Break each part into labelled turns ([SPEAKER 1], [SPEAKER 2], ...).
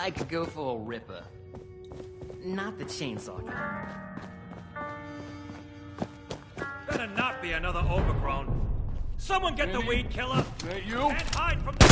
[SPEAKER 1] I could go for a ripper. Not the chainsaw kind.
[SPEAKER 2] Better not be another overgrown. Someone get the weed killer!
[SPEAKER 3] Is that you?
[SPEAKER 2] And hide from the...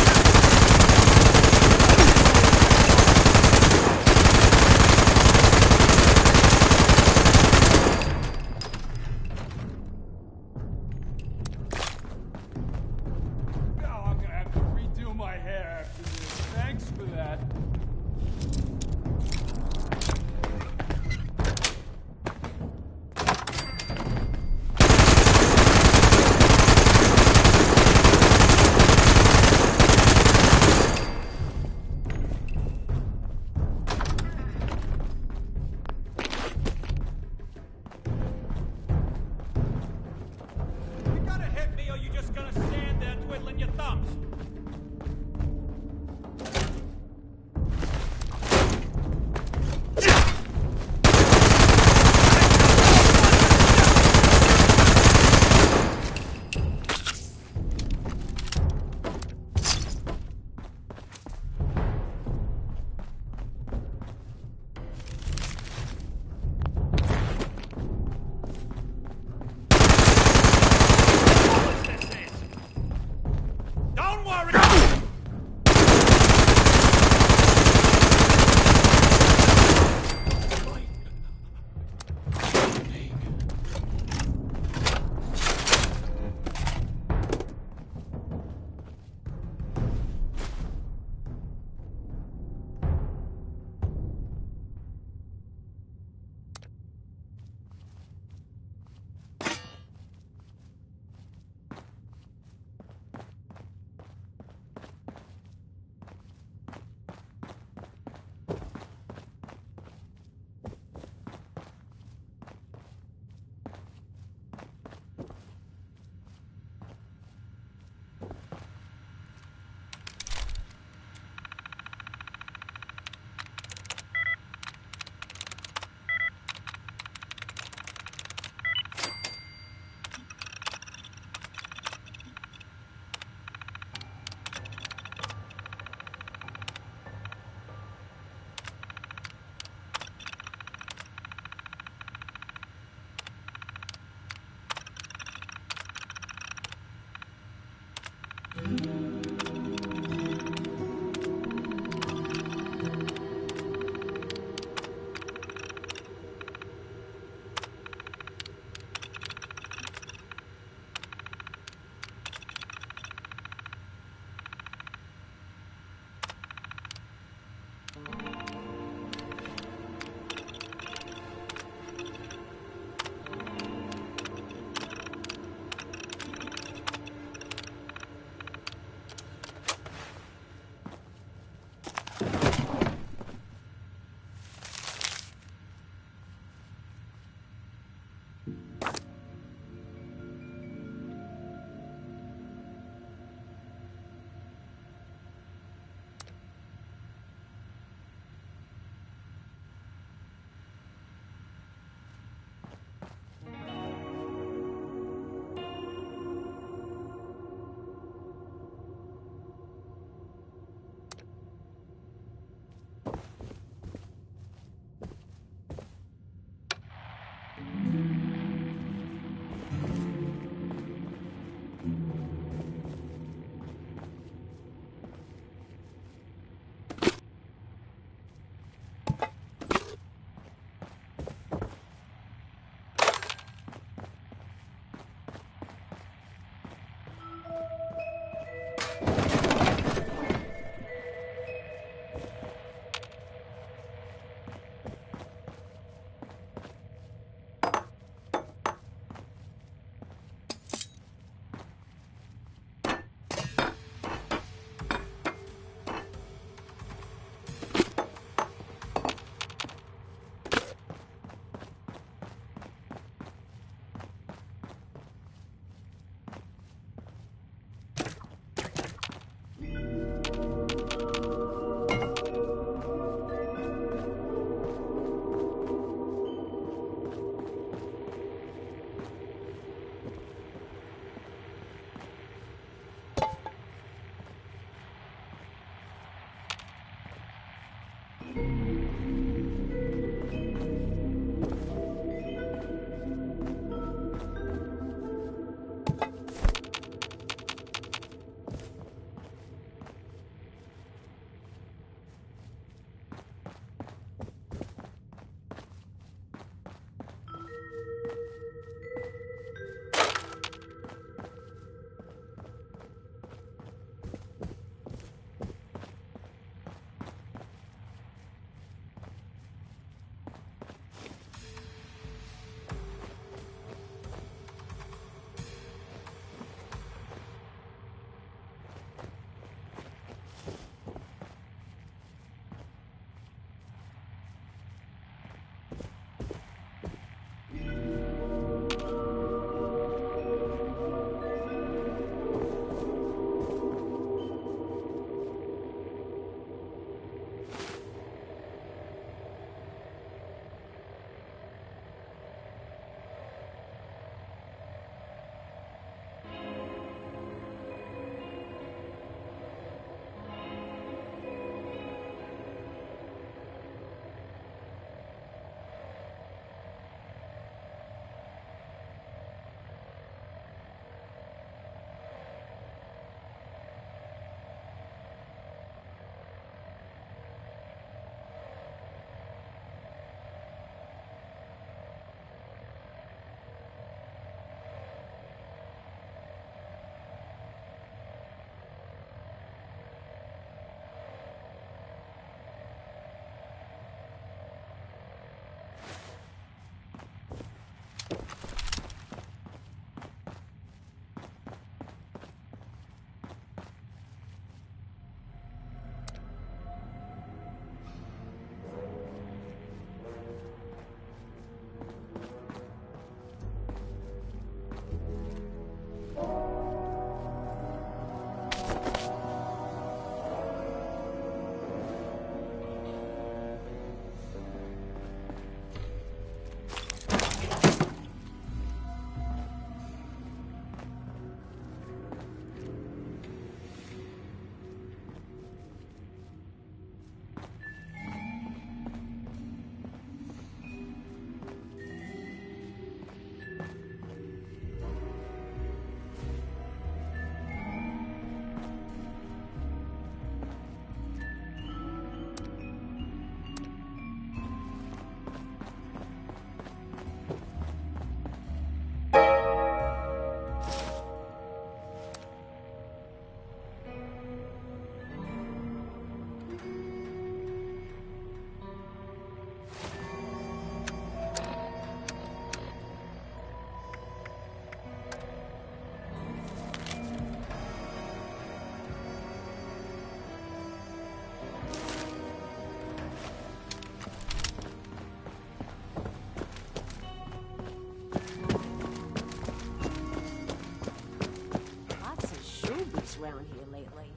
[SPEAKER 3] around here lately.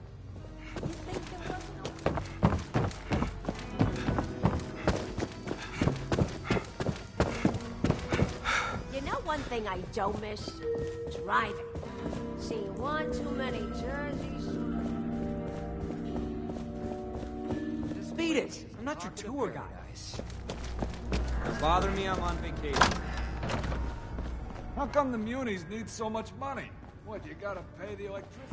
[SPEAKER 3] You think there wasn't a... You know one thing I don't miss? Driving. Seen one too many jerseys.
[SPEAKER 4] Beat it! I'm not your tour guide. Bother me, I'm on vacation.
[SPEAKER 5] How come the munis need so much money? What, you gotta pay the electricity?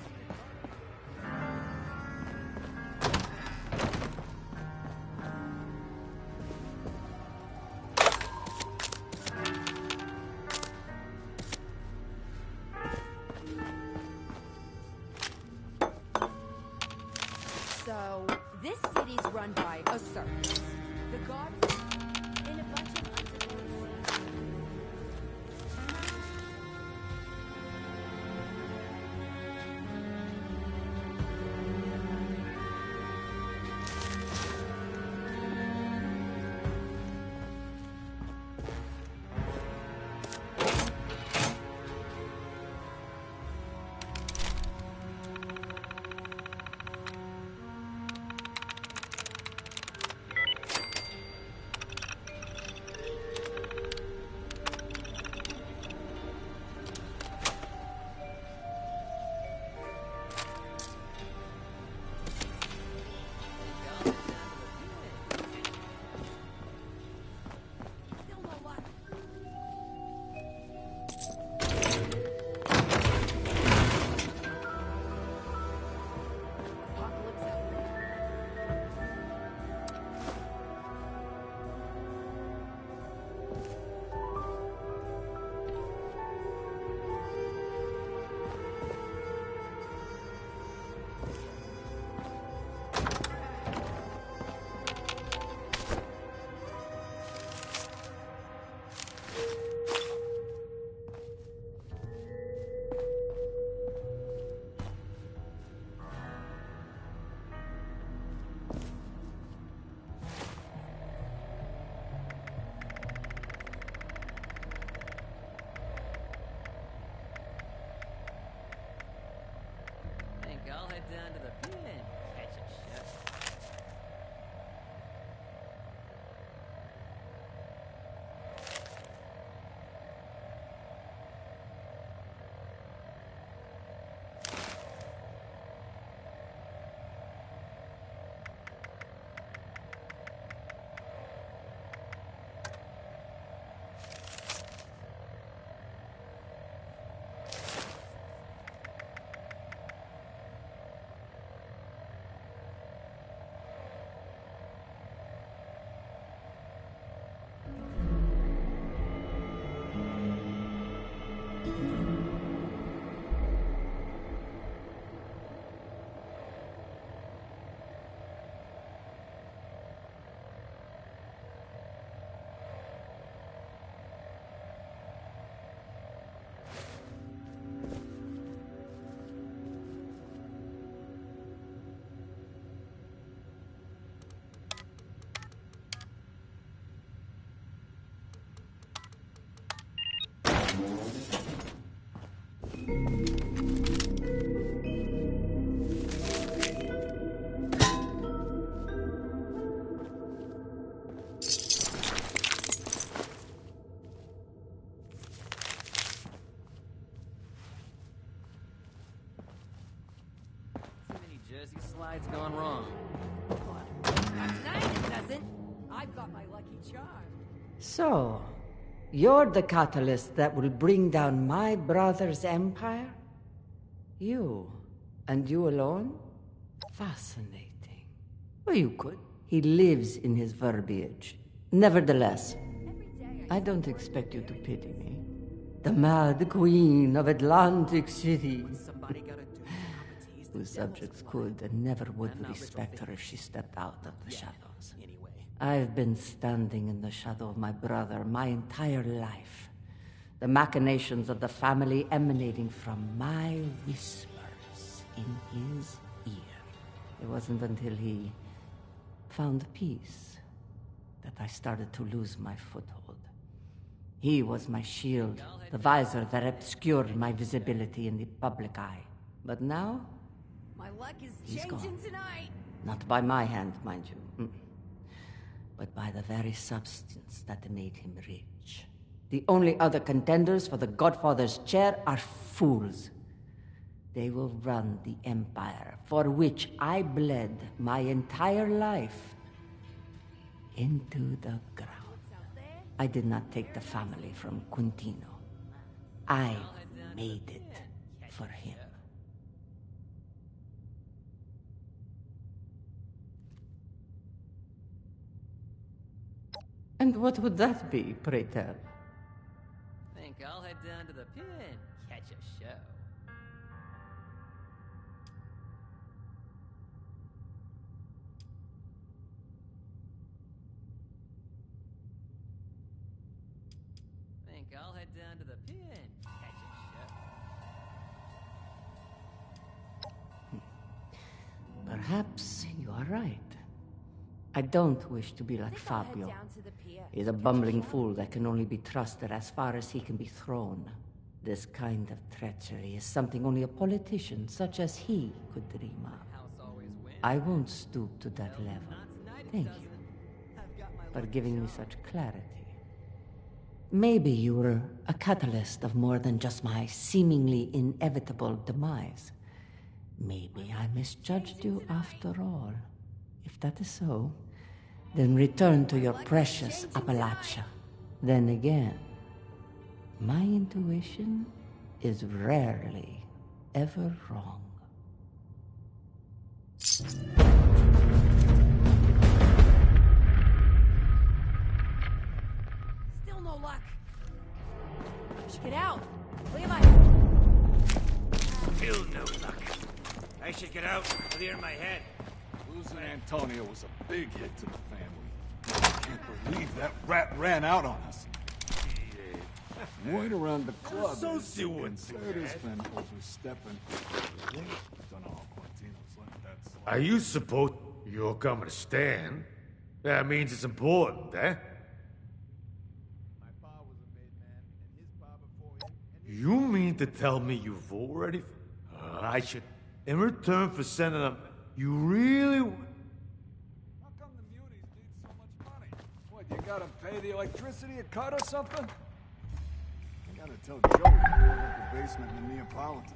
[SPEAKER 3] So, this city's run by a circus. The gods and a bunch of underlings.
[SPEAKER 1] I'll head down to the pier and catch a ship. Jersey slide's gone wrong.
[SPEAKER 3] Not tonight, it doesn't. I've got my lucky charm.
[SPEAKER 6] So, you're the catalyst that will bring down my brother's empire? You, and you alone? Fascinating. Well, you could. He lives in his verbiage. Nevertheless, I don't expect you to pity me. The Mad Queen of Atlantic City.
[SPEAKER 1] Somebody gotta do
[SPEAKER 6] Whose subjects could and never would respect her if she stepped out of the shadows.
[SPEAKER 1] anyway.
[SPEAKER 6] I've been standing in the shadow of my brother my entire life. The machinations of the family emanating from my whispers in his ear. It wasn't until he found peace that I started to lose my foothold. He was my shield, the visor that obscured my visibility in the public eye. But now,
[SPEAKER 3] My luck is
[SPEAKER 6] He's
[SPEAKER 3] changing
[SPEAKER 6] gone.
[SPEAKER 3] tonight.
[SPEAKER 6] Not by my hand, mind you, but by the very substance that made him rich. The only other contenders for the Godfather's chair are fools. They will run the Empire, for which I bled my entire life, into the ground. I did not take the family from Quintino. I made it for him. And what would that be, pray tell?
[SPEAKER 1] Think I'll head down to the pier and catch a show. Think I'll head down to the pier and catch a show.
[SPEAKER 6] Perhaps you are right. I don't wish to be like
[SPEAKER 3] I'll head
[SPEAKER 6] Fabio.
[SPEAKER 3] down to the pier.
[SPEAKER 6] He's a bumbling fool that can only be trusted as far as he can be thrown. This kind of treachery is something only a politician such as he could dream of.
[SPEAKER 1] House always wins.
[SPEAKER 6] I won't stoop to that level. Thank you for giving me such clarity. Maybe you were a catalyst of more than just my seemingly inevitable demise. Maybe I misjudged you after all. If that is so, then return to your precious Appalachia. Then again, my intuition is rarely ever wrong.
[SPEAKER 3] Still no luck. I should get out. Levi.
[SPEAKER 2] Still no luck. I should get out, clear my head.
[SPEAKER 5] Losing Antonio was a big hit to the family. I can't believe that rat ran out on us. Right around the club.
[SPEAKER 2] So see what's
[SPEAKER 5] Curtis been overstepping. Don't know how Quintino's let that slide.
[SPEAKER 7] Are you supposed... You're coming to stand? That means it's important, eh?
[SPEAKER 8] My pa was a made man, and his pa before him, and
[SPEAKER 7] You mean to tell me you've already... I should... In return for sending them... You really...
[SPEAKER 5] How come the munis need so much money? What, you gotta pay the electricity a cut or something? I gotta tell Joey to open up the basement in the Neapolitan.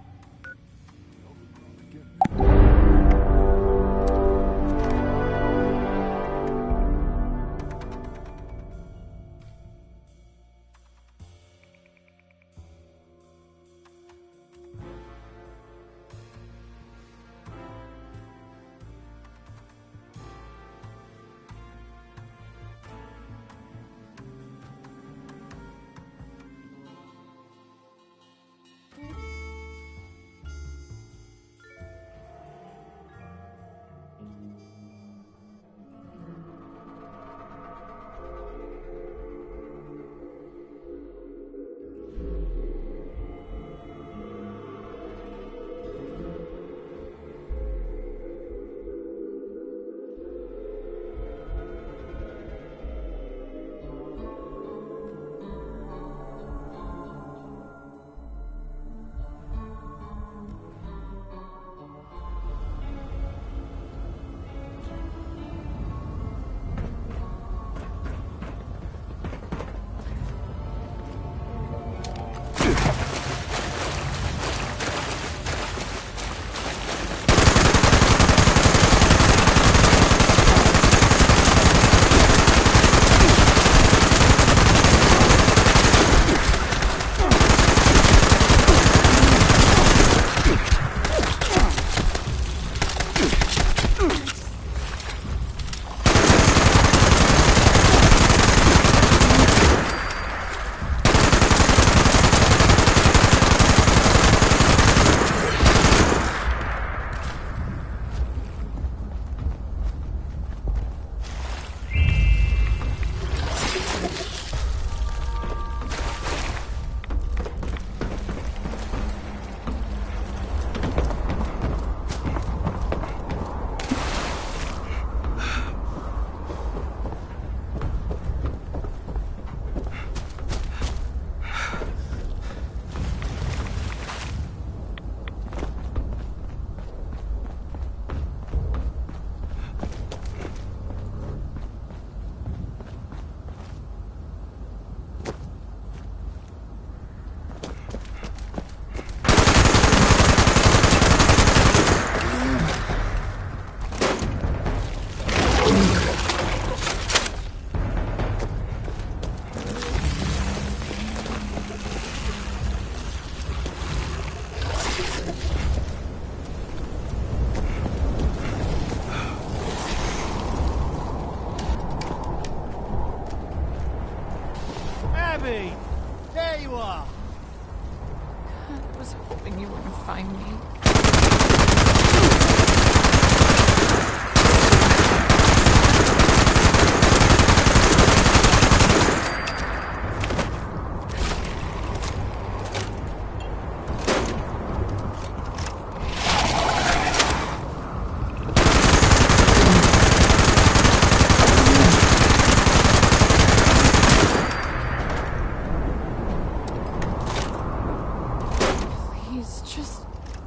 [SPEAKER 9] hoping you wouldn't find me.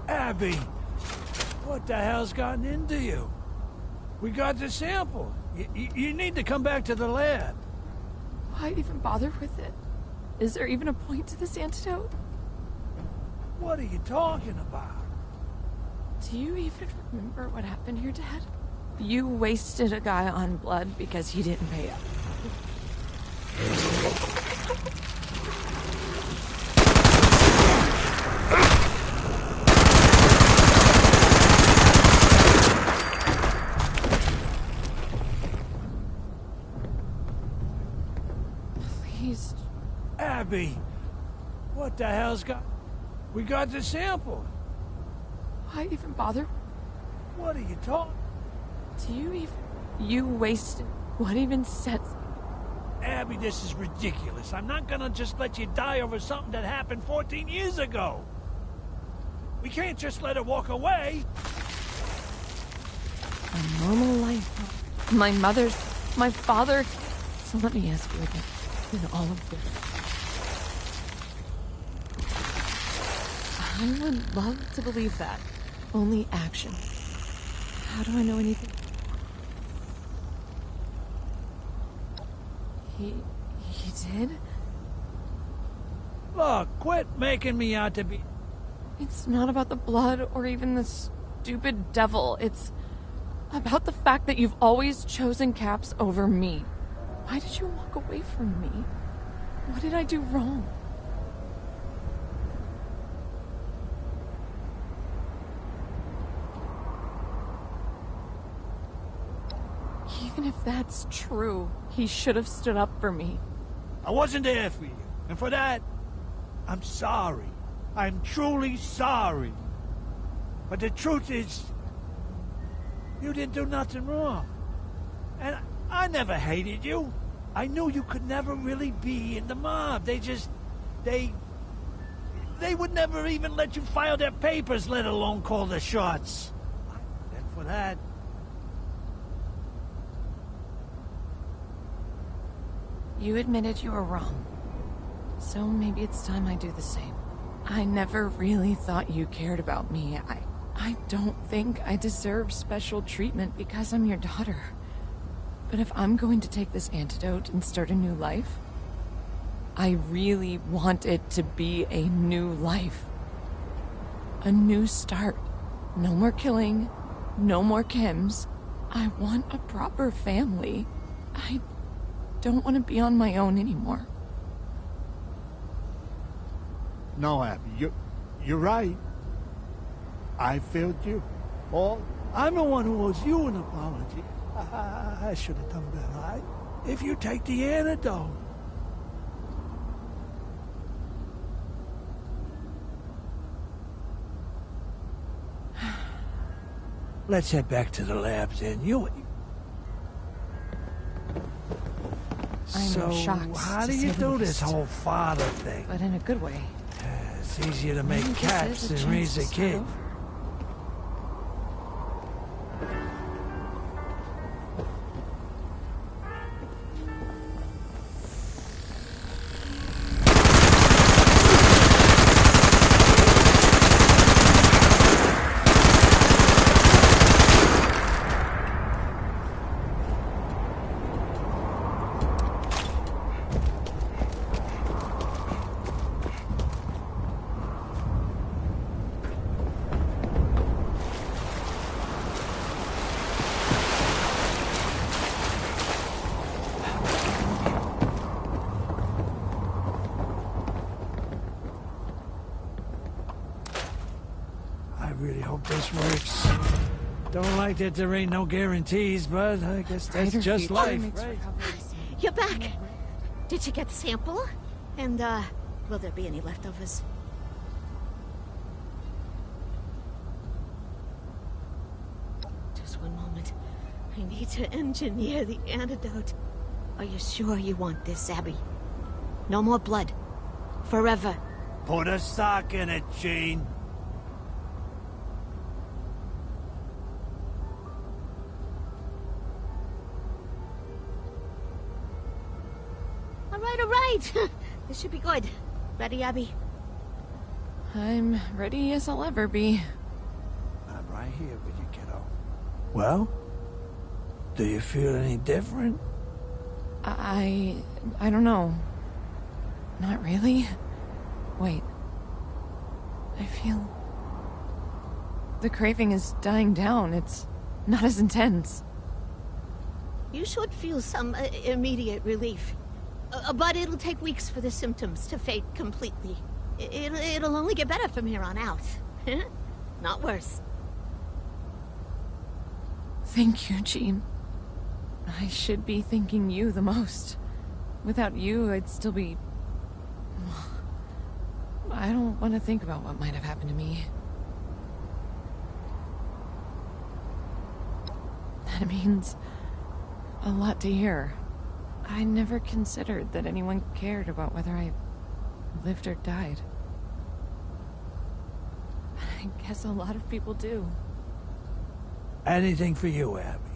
[SPEAKER 2] Abby, what the hell's gotten into you? We got the sample. You need to come back to the lab.
[SPEAKER 9] Why even bother with it? Is there even a point to this antidote?
[SPEAKER 2] What are you talking about?
[SPEAKER 9] Do you even remember what happened here, Dad? You wasted a guy on blood because he didn't pay up. Please.
[SPEAKER 2] Abby, what the hell's got... We got the sample.
[SPEAKER 9] Why even bother?
[SPEAKER 2] What are you talking...
[SPEAKER 9] Do you even... You wasted... What even sets...
[SPEAKER 2] Abby, this is ridiculous. I'm not gonna just let you die over something that happened 14 years ago. We can't just let her walk away.
[SPEAKER 9] A normal life. My mother's... My father... So let me ask you again. In all of this... I would love to believe that. Only action. How do I know anything? He did?
[SPEAKER 2] Look, quit making me out to be...
[SPEAKER 9] It's not about the blood or even the stupid devil. It's about the fact that you've always chosen Caps over me. Why did you walk away from me? What did I do wrong? Even if that's true, he should have stood up for me.
[SPEAKER 2] I wasn't there for you, and for that, I'm sorry. I'm truly sorry. But the truth is, you didn't do nothing wrong. And I never hated you. I knew you could never really be in the mob. They would never even let you file their papers, let alone call the shots. And for that...
[SPEAKER 9] You admitted you were wrong. So maybe it's time I do the same. I never really thought you cared about me. I don't think I deserve special treatment because I'm your daughter. But if I'm going to take this antidote and start a new life, I really want it to be a new life. A new start. No more killing. No more Kims. I want a proper family. I don't want to be on my own anymore.
[SPEAKER 10] No, Abby, you're right. I failed you.
[SPEAKER 2] I'm the one who owes you an apology. I should have done better. If you take the antidote. Let's head back to the labs then.
[SPEAKER 9] I'm shocked.
[SPEAKER 2] How do you do this whole father thing?
[SPEAKER 9] But in a good way.
[SPEAKER 2] It's easier to make Caps than raise a kid. This works. Don't like that there ain't no guarantees, but I guess that's just life, right?
[SPEAKER 3] You're back. Did you get the sample? And, will there be any leftovers? one moment. I need to engineer the antidote. Are you sure you want this, Abby? No more blood. Forever.
[SPEAKER 2] Put a sock in it, Gene.
[SPEAKER 3] All right. This should be good. Ready, Abby?
[SPEAKER 9] I'm ready as I'll ever be.
[SPEAKER 2] I'm right here with you, kiddo. Well? Do you feel any different?
[SPEAKER 9] I don't know. Not really. Wait. I feel... the craving is dying down. It's not as intense.
[SPEAKER 3] You should feel some immediate relief. But it'll take weeks for the symptoms to fade completely. It'll only get better from here on out. Not worse.
[SPEAKER 9] Thank you, Jean. I should be thanking you the most. Without you, I'd still be... I don't want to think about what might have happened to me. That means a lot to hear. I never considered that anyone cared about whether I lived or died. I guess a lot of people do.
[SPEAKER 2] Anything for you, Abby.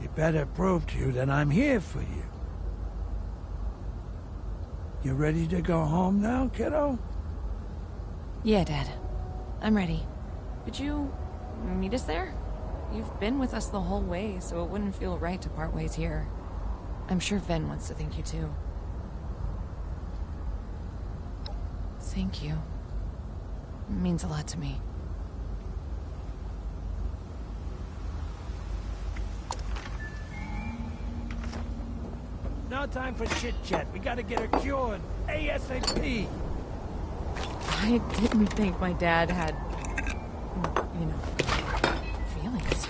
[SPEAKER 2] You better prove to you that I'm here for you. You ready to go home now, kiddo?
[SPEAKER 9] Yeah, Dad. I'm ready. Could you meet us there? You've been with us the whole way, so it wouldn't feel right to part ways here. I'm sure Ven wants to thank you too. Thank you. It means a lot to me.
[SPEAKER 2] No time for chit-chat. We gotta get her cured. ASAP!
[SPEAKER 9] I didn't think my dad had... you know... feelings.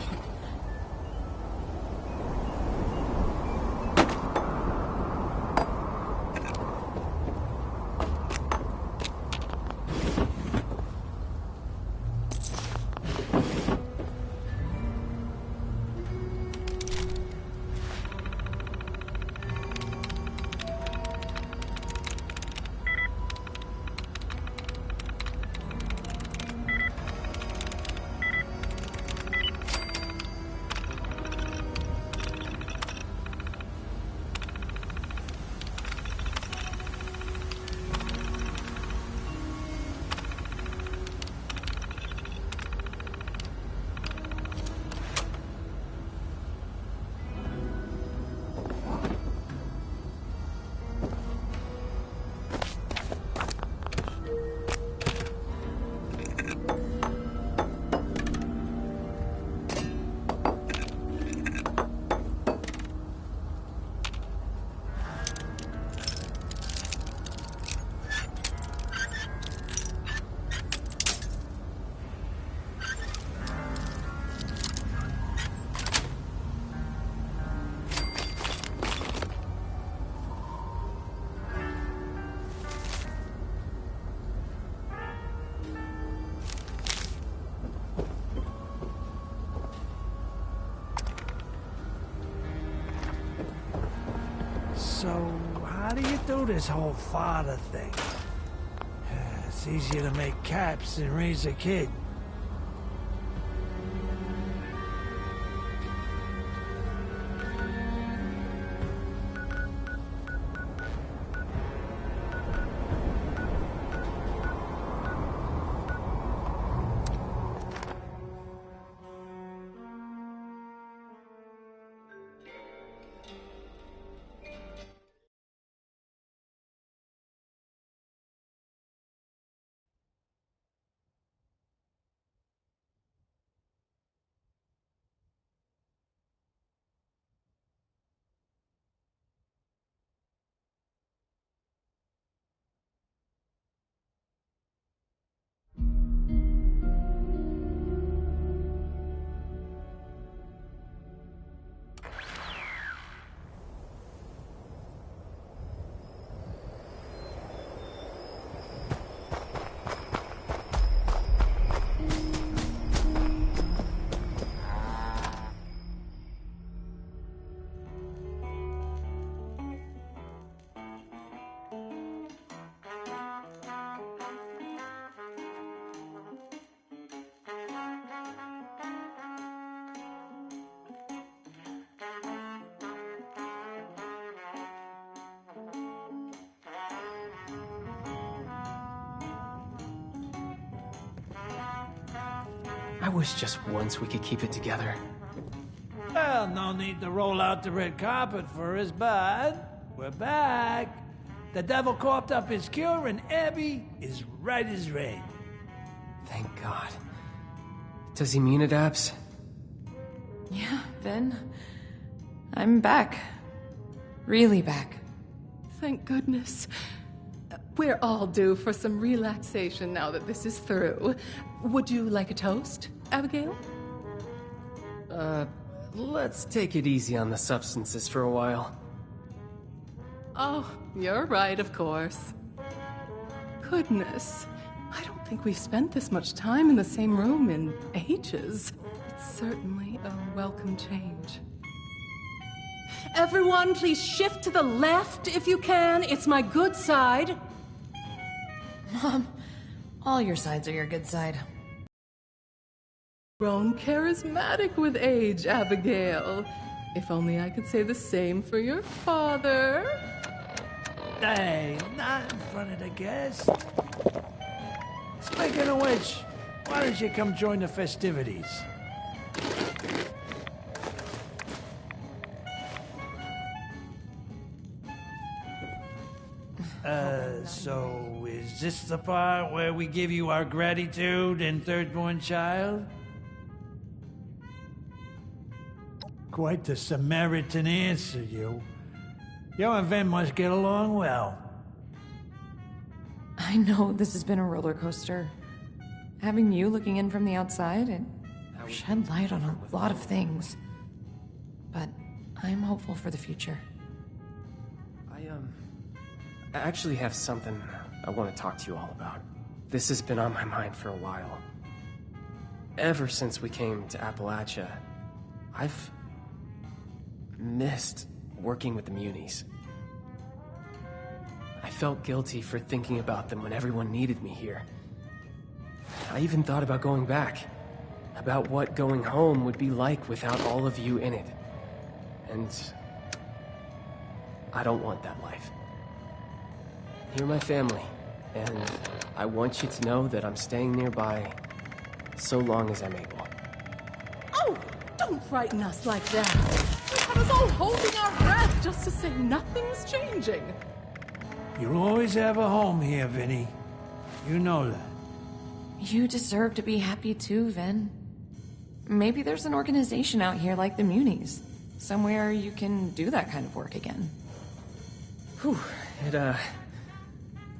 [SPEAKER 2] So, how do you do this whole father thing? It's easier to make caps than raise a kid.
[SPEAKER 11] I wish just once we could keep it together.
[SPEAKER 2] Well, no need to roll out the red carpet for us, bud. We're back. The devil coughed up his cure, and Abby is right as rain.
[SPEAKER 11] Thank God. Does he mean it, Abs?
[SPEAKER 9] Yeah, Vin. I'm back. Really back.
[SPEAKER 12] Thank goodness. We're all due for some relaxation now that this is through. Would you like a toast, Abigail?
[SPEAKER 11] Let's take it easy on the substances for a while.
[SPEAKER 12] Oh, you're right, of course. Goodness. I don't think we've spent this much time in the same room in ages. It's certainly a welcome change. Everyone, please shift to the left if you can. It's my good side.
[SPEAKER 9] Mom, all your sides are your good side.
[SPEAKER 12] Grown charismatic with age, Abigail. If only I could say the same for your father.
[SPEAKER 2] Hey, not in front of the guests. Speaking of which, why don't you come join the festivities? So is this the part where we give you our gratitude and third-born child? Quite the Samaritan answer, you. You and Vin must get along well.
[SPEAKER 9] I know this has been a roller coaster. Having you looking in from the outside, it shed light on a lot of things. But I'm hopeful for the future.
[SPEAKER 11] I actually have something I want to talk to you all about. This has been on my mind for a while. Ever since we came to Appalachia, I've missed working with the Munis. I felt guilty for thinking about them when everyone needed me here. I even thought about going back, about what going home would be like without all of you in it. And I don't want that life. You're my family, and I want you to know that I'm staying nearby so long as I'm able.
[SPEAKER 12] Oh, don't frighten us like that. You have us all holding our breath just to say nothing's changing.
[SPEAKER 2] You'll always have a home here, Vinny. You know that.
[SPEAKER 9] You deserve to be happy too, Vin. Maybe there's an organization out here like the Munis. Somewhere you can do that kind of work again.
[SPEAKER 11] Whew, it,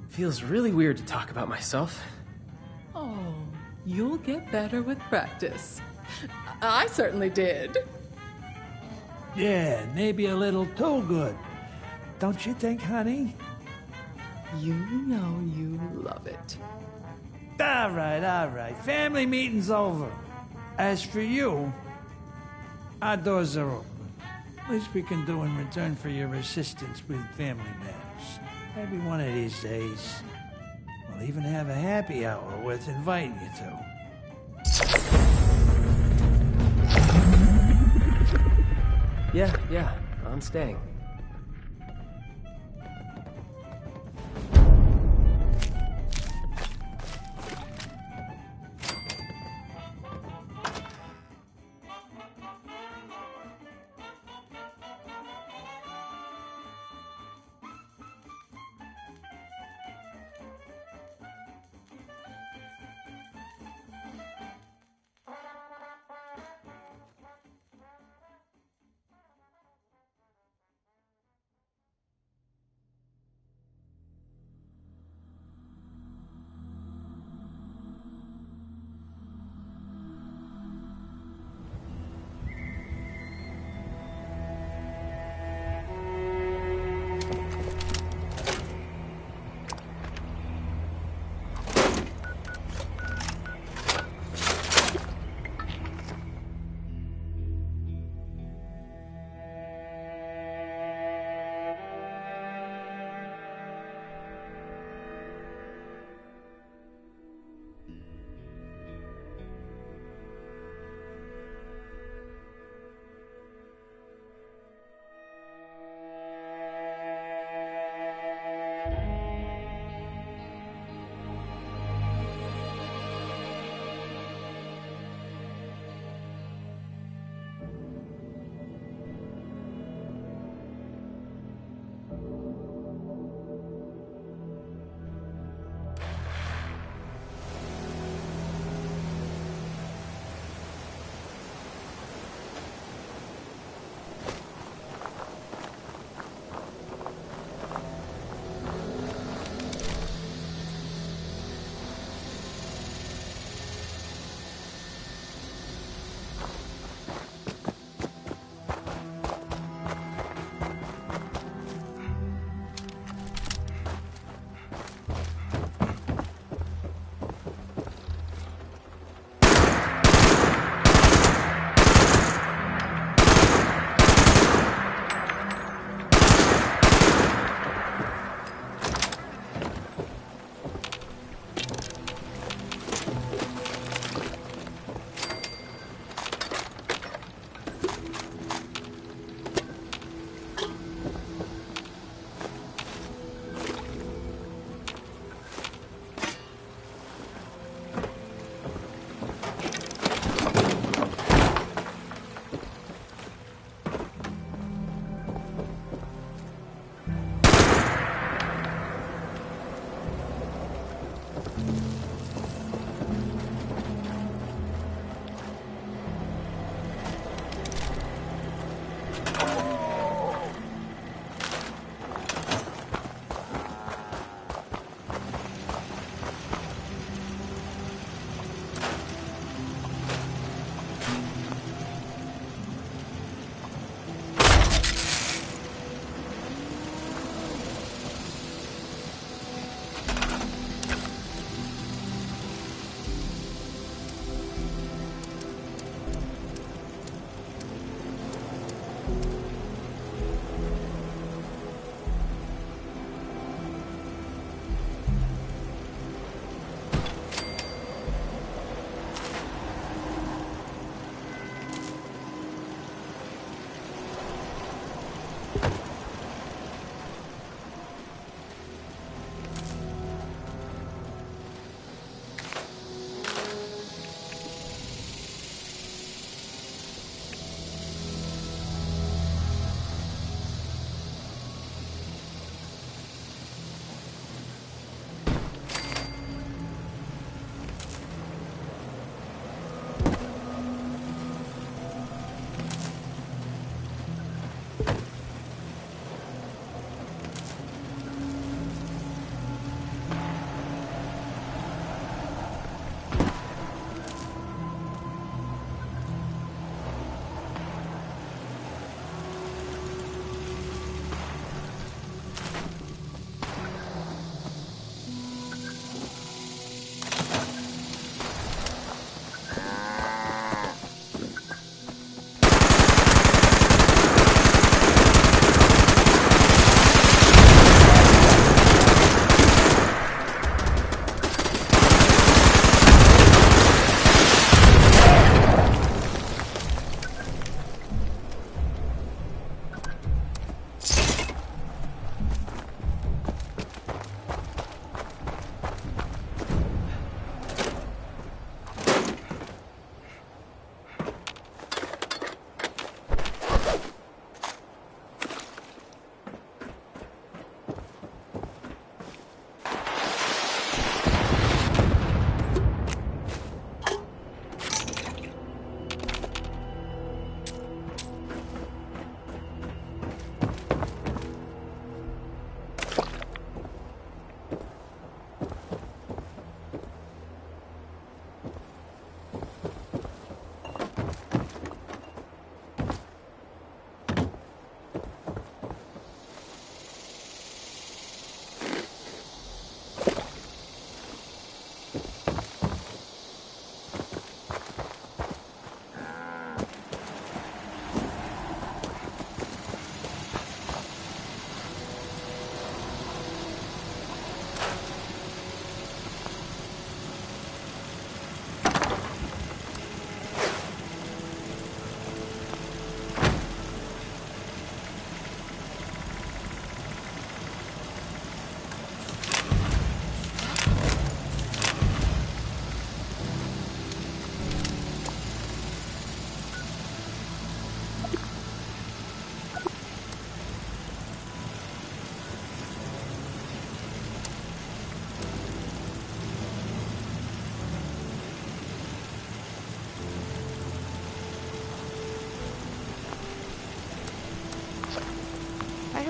[SPEAKER 11] feels really weird to talk about myself.
[SPEAKER 12] Oh, you'll get better with practice. I certainly did.
[SPEAKER 2] Yeah, maybe a little too good. Don't you think, honey?
[SPEAKER 12] You know you love it.
[SPEAKER 2] All right. Family meeting's over. As for you, our doors are open. Least we can do in return for your assistance with family matters. Maybe one of these days, we'll even have a happy hour worth inviting you to.
[SPEAKER 11] Yeah, I'm staying.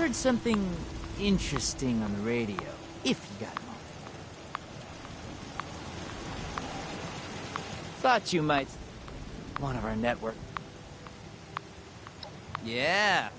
[SPEAKER 13] heard something interesting on the radio, if you got a moment. Thought you might... one of our network. Yeah.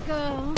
[SPEAKER 3] go.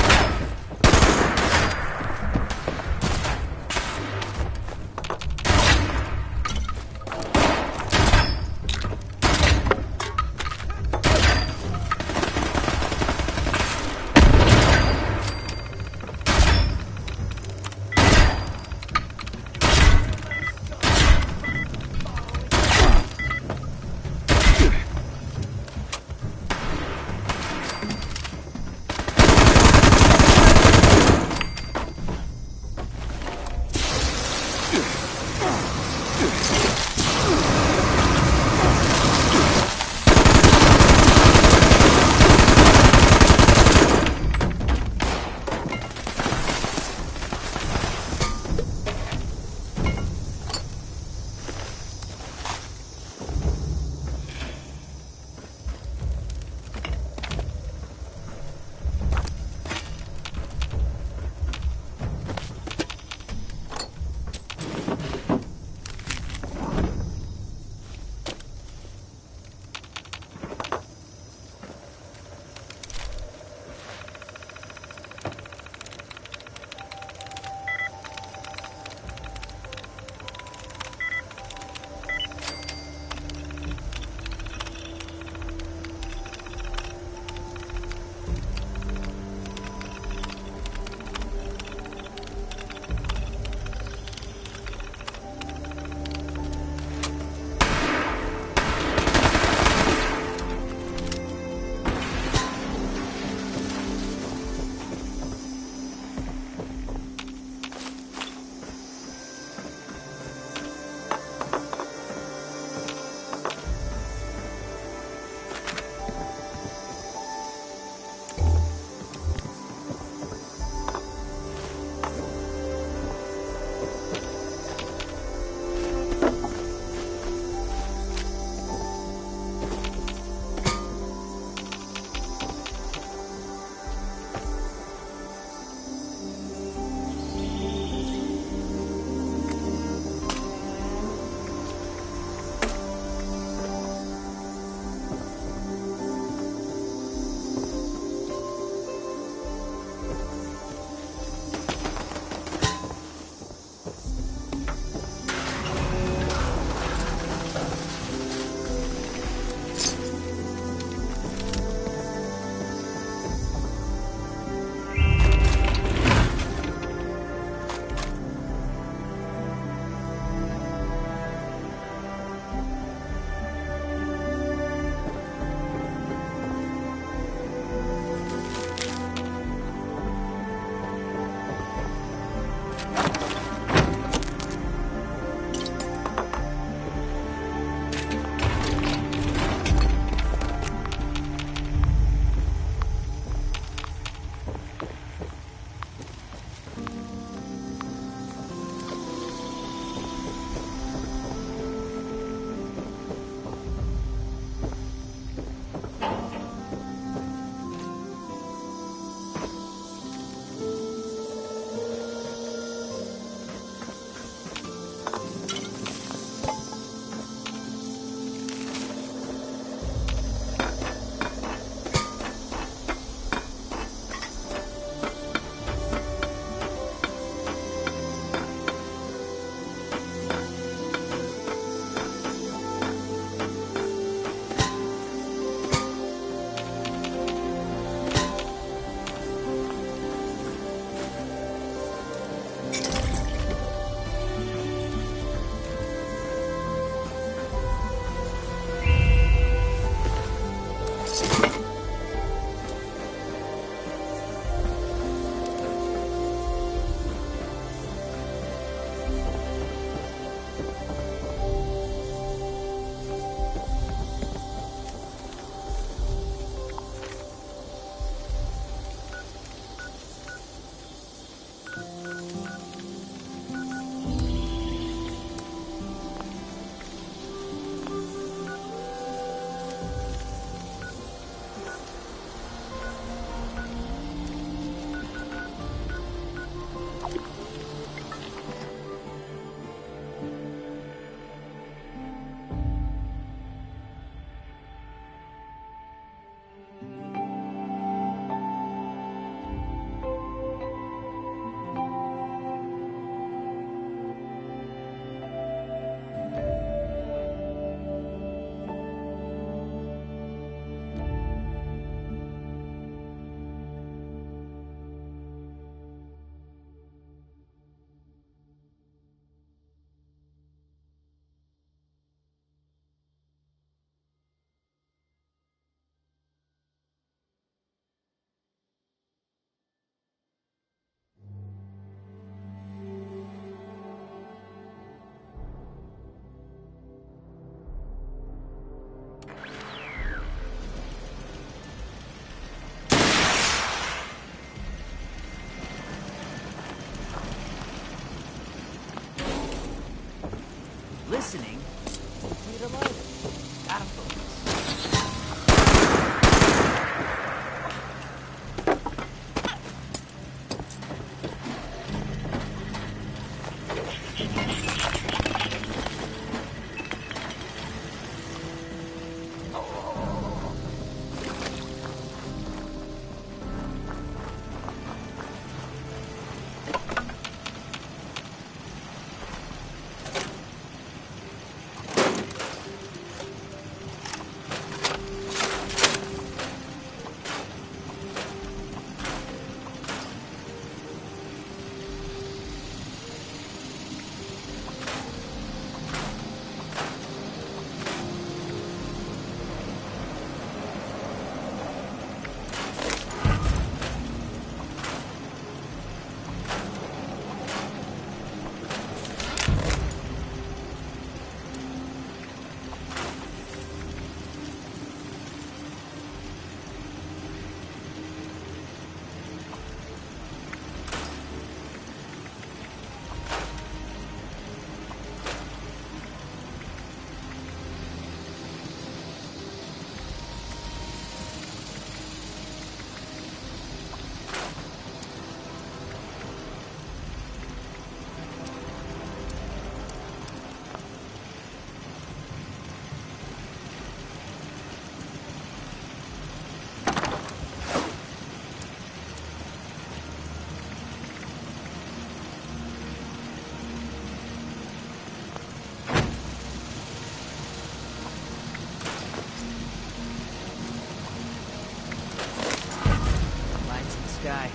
[SPEAKER 13] Sky.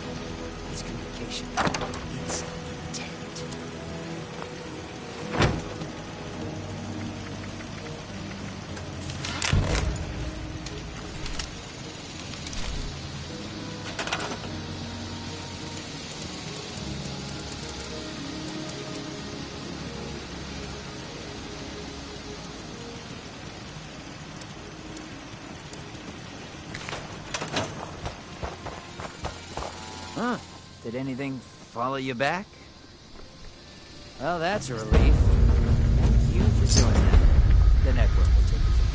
[SPEAKER 13] This communication. It's intent. Huh. Did anything follow you back? Well, that's a relief. Thank you for doing that. The network will take it from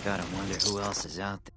[SPEAKER 13] Gotta wonder who else is out there.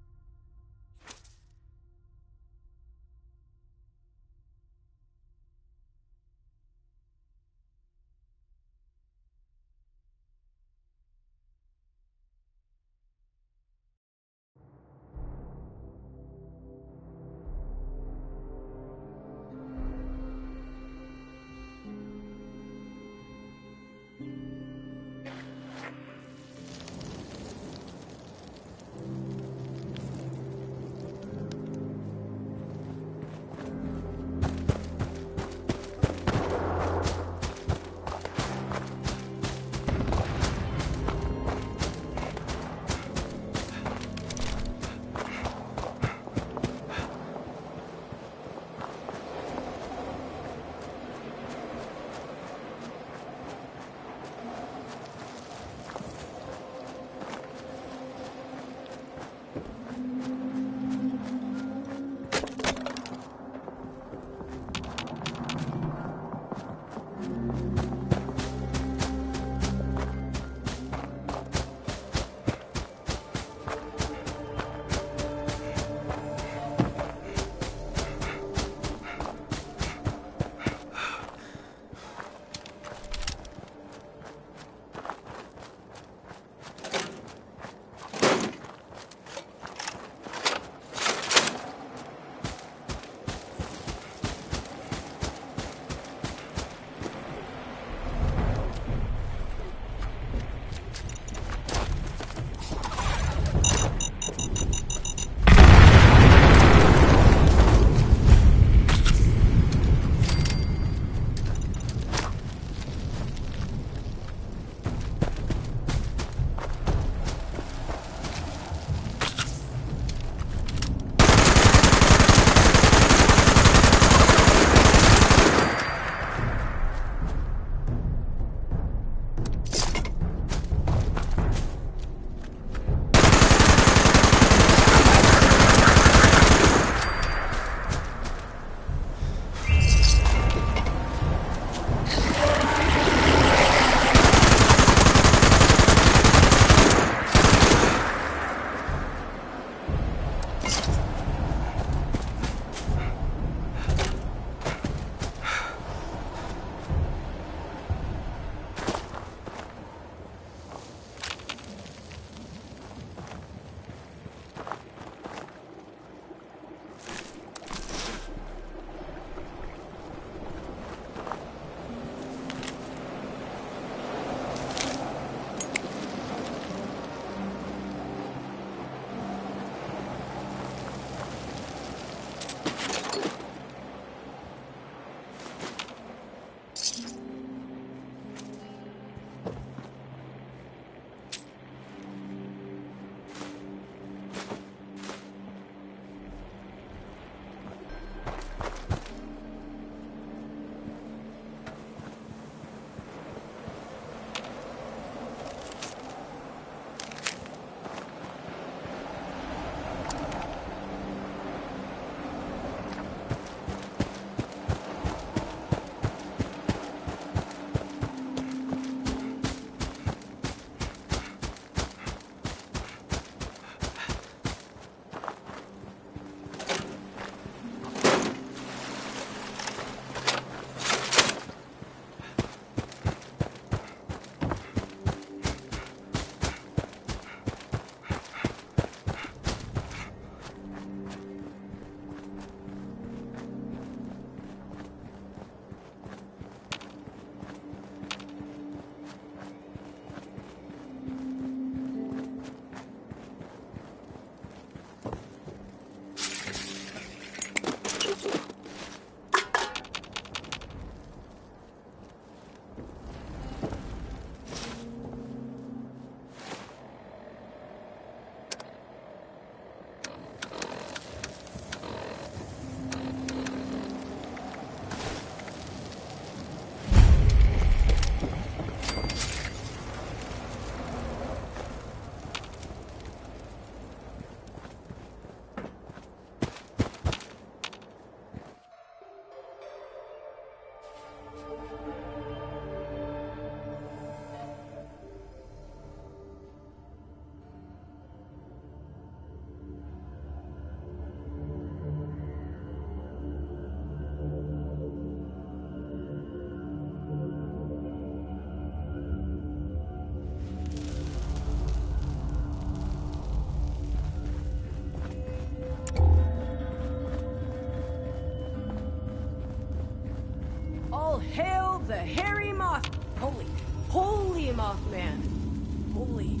[SPEAKER 12] Mothman. Holy.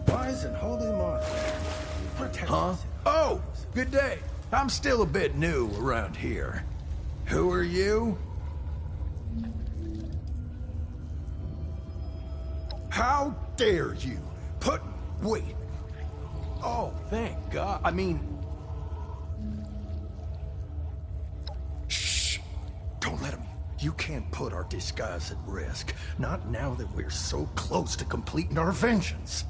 [SPEAKER 14] Why isn't Holy Mothman? Huh? Oh, good day. I'm still a bit new around here. Who are you? How dare you put... Wait. Oh, thank God. I mean... Shh. Don't let him... You can't put our disguise at risk. Not now that we're so close to completing our vengeance.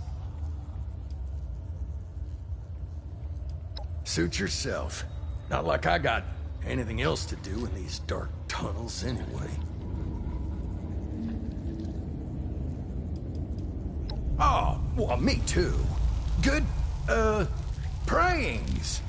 [SPEAKER 14] Suit yourself. Not like I got anything else to do in these dark tunnels anyway. Oh, well, me too. Good, prayings.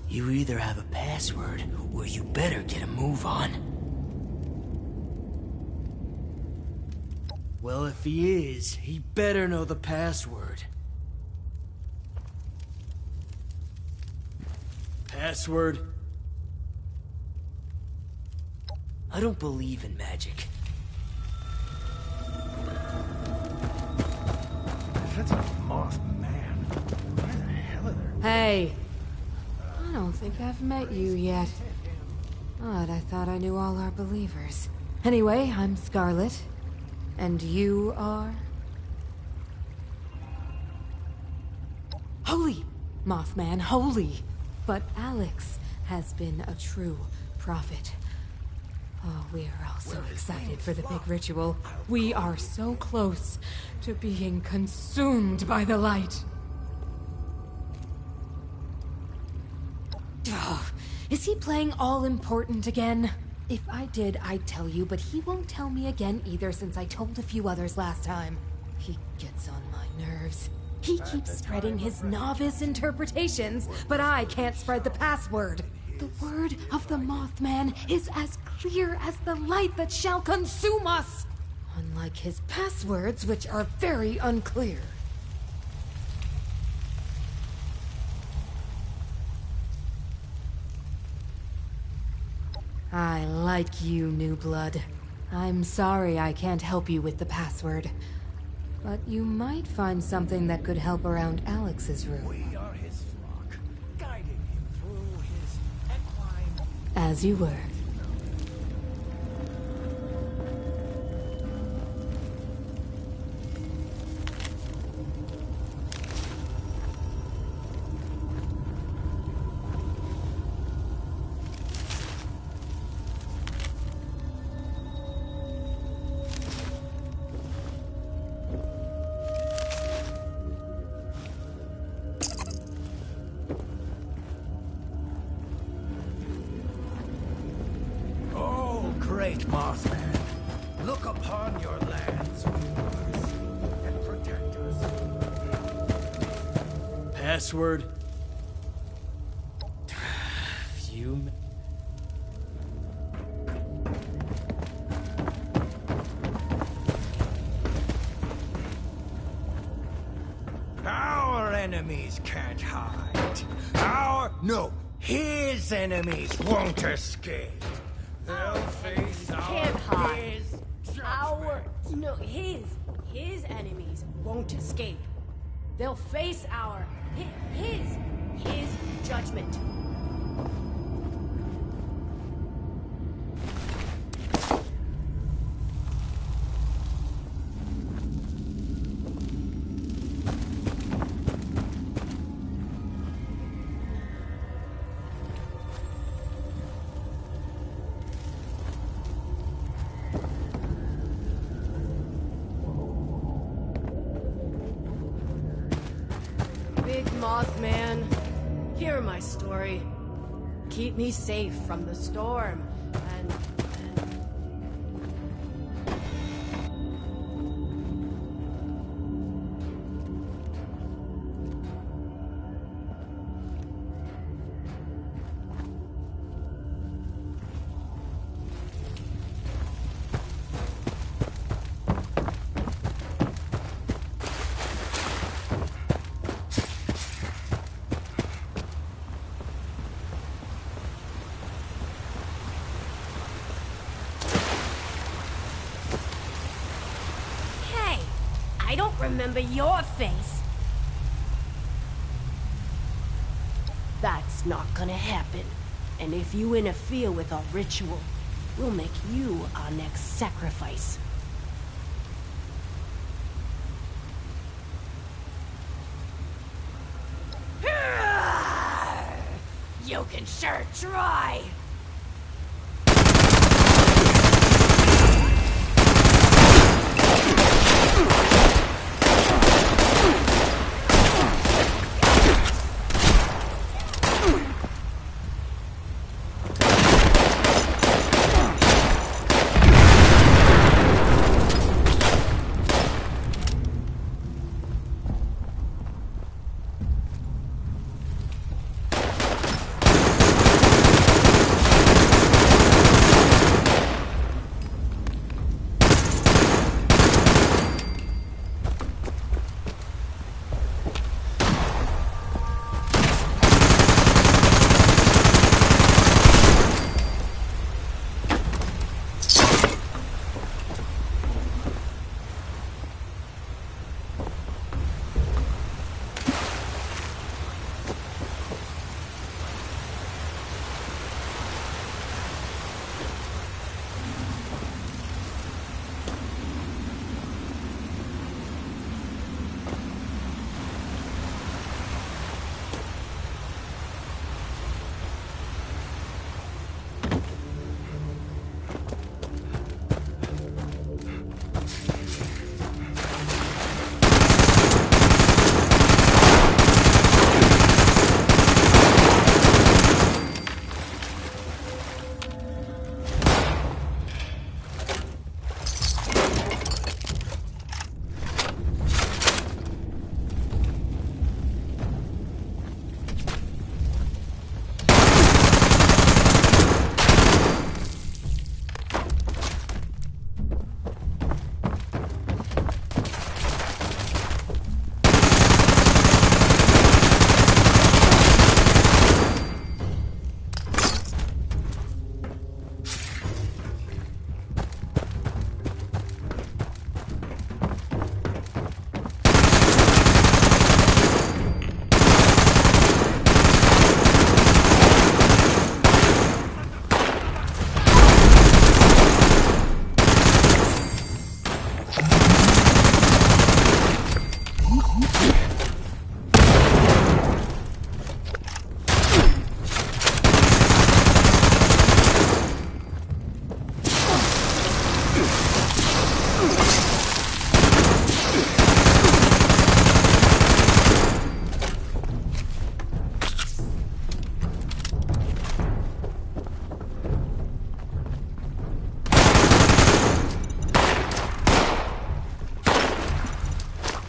[SPEAKER 15] You either have a password, or you better get a move on. Well, if he is, he better know the password. Password? I don't believe in magic.
[SPEAKER 14] If it's a Mothman, why the hell are there...
[SPEAKER 16] Hey. I don't think I've met you yet. Odd, I thought I knew all our believers. Anyway, I'm Scarlet. And you are? Holy! Mothman, holy! But Alex has been a true prophet. Oh, we are all so excited for the big ritual. We are so close to being consumed by the light. Oh, is he playing all important again? If I did, I'd tell you, but he won't tell me again either since I told a few others last time. He gets on my nerves. He keeps spreading his novice interpretations, but I can't spread the password. The word of the Mothman is as clear as the light that shall consume us, unlike his passwords, which are very unclear. I like you, New Blood. I'm sorry I can't help you with the password. But you might find something that could help around Alex's room.
[SPEAKER 14] We are his flock, guiding him through his equine...
[SPEAKER 16] As you were.
[SPEAKER 14] Great Mothman, look upon your lands with mercy and protect us.
[SPEAKER 15] Password? Fume?
[SPEAKER 14] Our enemies can't hide. His enemies won't escape. They'll face
[SPEAKER 17] Can't hide.
[SPEAKER 14] his
[SPEAKER 17] His enemies won't escape. They'll face his judgment. Big Mothman, hear my story. Keep me safe from the storm, and... I don't remember your face. That's not gonna happen. And if you interfere with our ritual, we'll make you our next sacrifice. You can sure try!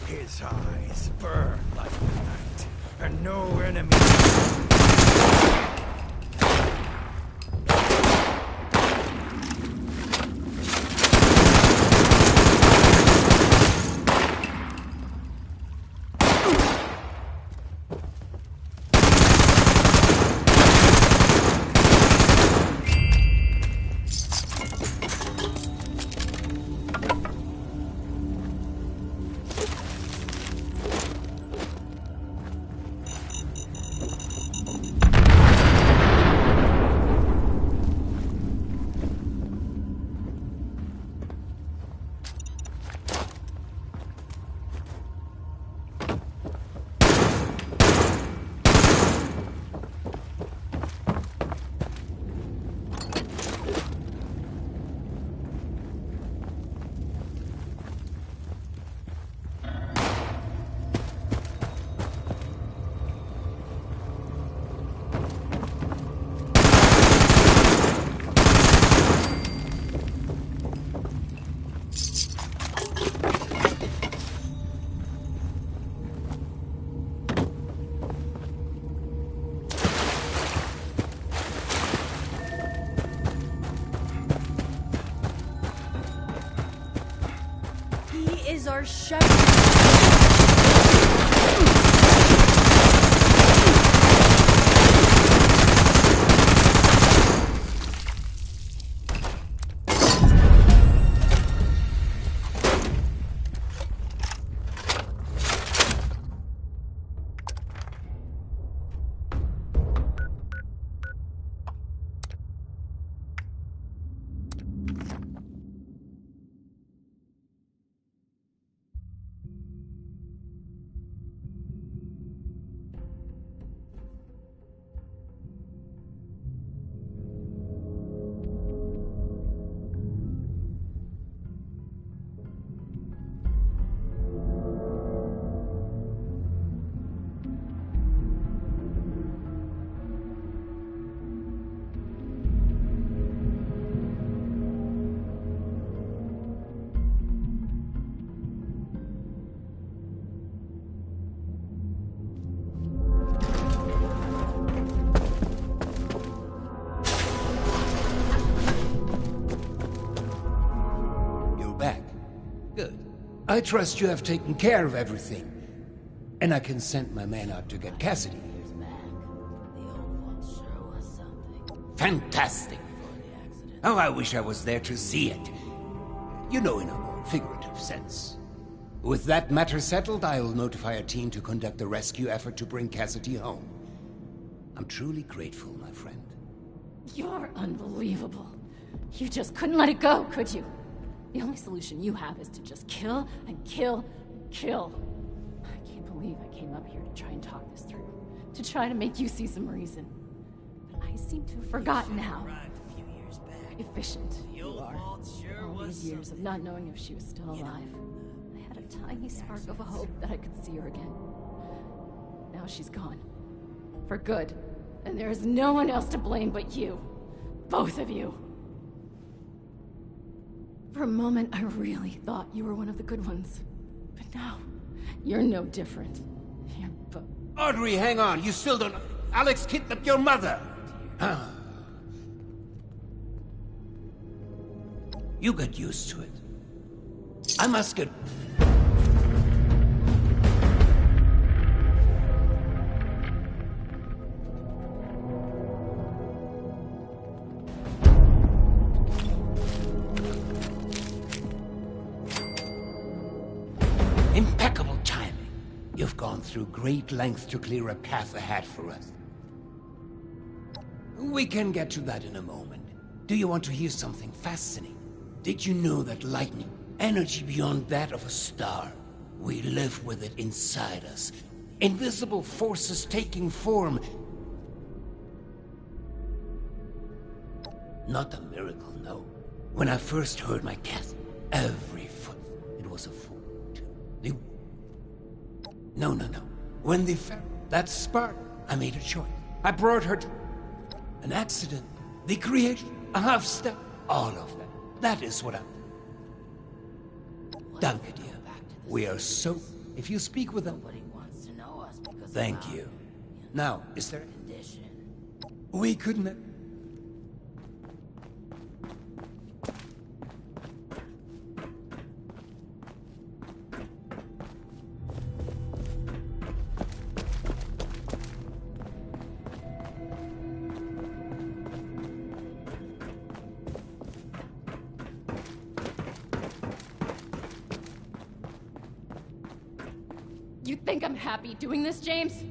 [SPEAKER 14] His eyes burn like the night, and no enemy.
[SPEAKER 16] are shining.
[SPEAKER 18] I trust you have taken care of everything. And I can send my man out to get Cassidy. Fantastic. Oh, I wish I was there to see it. You know, in a more figurative sense. With that matter settled, I'll notify a team to conduct a rescue effort to bring Cassidy home. I'm truly grateful, my friend.
[SPEAKER 19] You're unbelievable. You just couldn't let it go, could you? The only solution you have is to just kill and kill and kill. I can't believe I came up here to try and talk this through. To try to make you see some reason. But I seem to have forgotten how efficient you are. All these years of not knowing if she was still alive. I had a tiny spark of a hope that I could see her again. Now she's gone. For good. And there is no one else to blame but you. Both of you. For a moment, I really thought you were one of the good ones. But now, you're no different. You're both.
[SPEAKER 18] Audrey, hang on. You still don't... Alex kidnapped your mother. You get used to it. I must get... Impeccable timing. You've gone through great lengths to clear a path ahead for us. We can get to that in a moment. Do you want to hear something fascinating? Did you know that lightning, energy beyond that of a star, we live with it inside us? Invisible forces taking form. Not a miracle, no. When I first heard my cat, every foot, it was a fool. No. When they found that spark, I made a choice. I brought her to an accident, the creation, a half step, all of that. That is what I'm... Danke dir. We are so... If you speak with them... Thank you. Now, is there... We couldn't...
[SPEAKER 19] You think I'm happy doing this, James?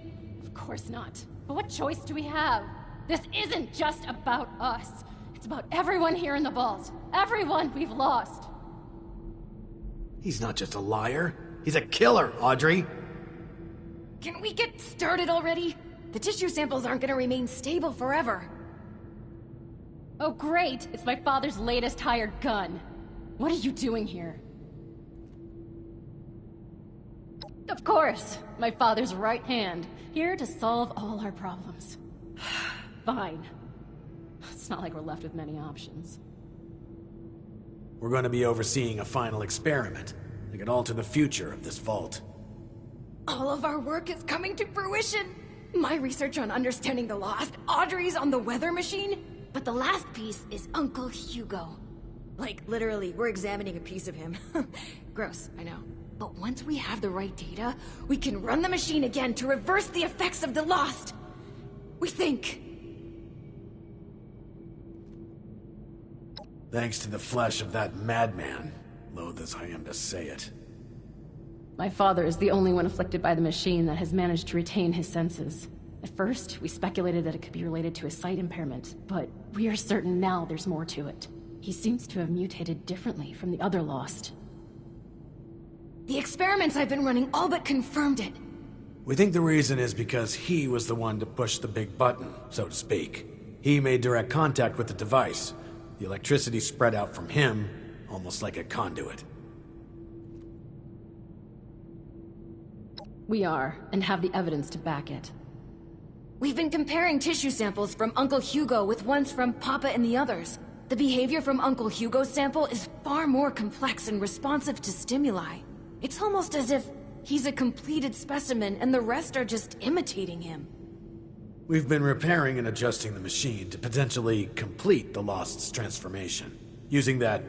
[SPEAKER 19] Of course not. But what choice do we have? This isn't just about us. It's about everyone here in the vault. Everyone we've lost.
[SPEAKER 20] He's not just a liar. He's a killer, Audrey.
[SPEAKER 16] Can we get started already? The tissue samples aren't gonna remain stable forever.
[SPEAKER 19] Oh great, it's my father's latest hired gun. What are you doing here? Of course, my father's right hand, here to solve all our problems. Fine. It's not like we're left with many options.
[SPEAKER 20] We're going to be overseeing a final experiment that could alter the future of this vault.
[SPEAKER 16] All of our work is coming to fruition! My research on understanding the lost, Audrey's on the weather machine, but the last piece is Uncle Hugo. Like, literally, we're examining a piece of him. Gross, I know. But once we have the right data, we can run the machine again to reverse the effects of the Lost. We think.
[SPEAKER 20] Thanks to the flesh of that madman, loath as I am to say it.
[SPEAKER 19] My father is the only one afflicted by the machine that has managed to retain his senses. At first, we speculated that it could be related to a sight impairment, but we are certain now there's more to it. He seems to have mutated differently from the other Lost.
[SPEAKER 16] The experiments I've been running all but confirmed it.
[SPEAKER 20] We think the reason is because he was the one to push the big button, so to speak. He made direct contact with the device. The electricity spread out from him, almost like a conduit.
[SPEAKER 19] We are, and have the evidence to back it.
[SPEAKER 16] We've been comparing tissue samples from Uncle Hugo with ones from Papa and the others. The behavior from Uncle Hugo's sample is far more complex and responsive to stimuli. It's almost as if he's a completed specimen and the rest are just imitating him.
[SPEAKER 20] We've been repairing and adjusting the machine to potentially complete the Lost's transformation, using that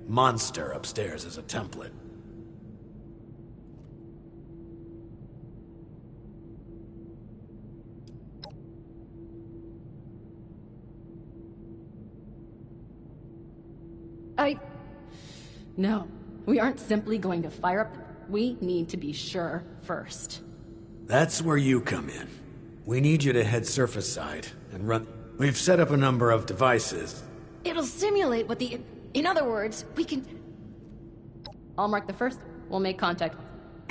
[SPEAKER 20] monster upstairs as a template.
[SPEAKER 19] No, we aren't simply going to fire up. We need to be sure first.
[SPEAKER 20] That's where you come in. We need you to head surface side and run. We've set up a number of devices.
[SPEAKER 16] It'll simulate what the... In other words, we can...
[SPEAKER 19] I'll mark the first. We'll make contact.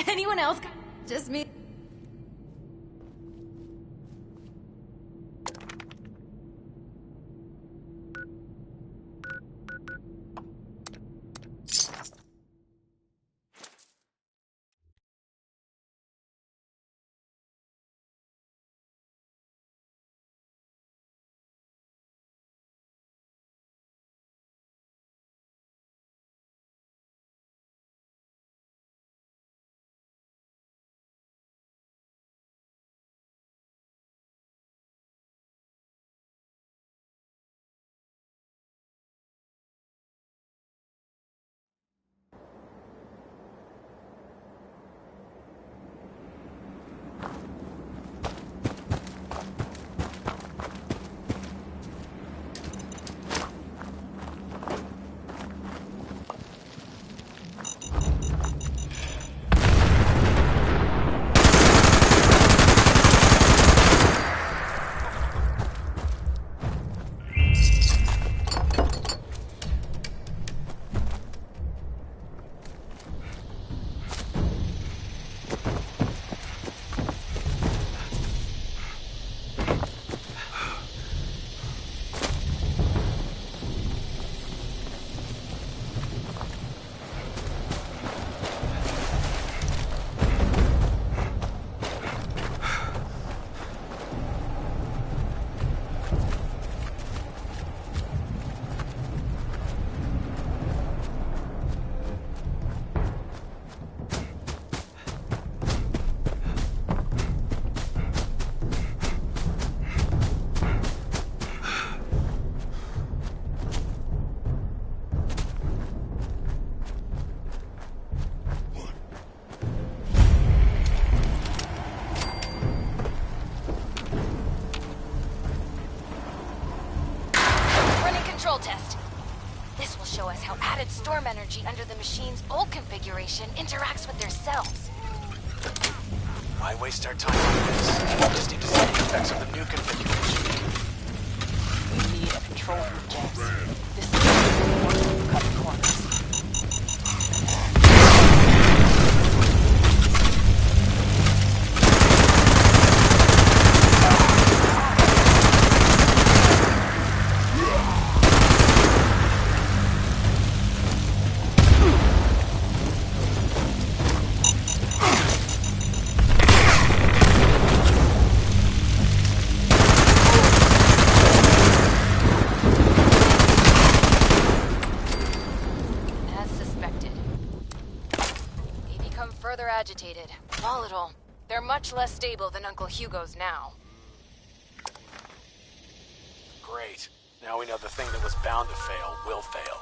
[SPEAKER 16] Anyone else? Just me. Test. This will show us how added storm energy under the machine's old configuration interacts with their cells.
[SPEAKER 20] Why waste our time on this? We just need to see the effects of the new configuration.
[SPEAKER 9] We need a control room, James. This is the way to cut corners.
[SPEAKER 16] Agitated, volatile. They're much less stable than Uncle Hugo's now.
[SPEAKER 20] Great. Now we know the thing that was bound to fail will fail.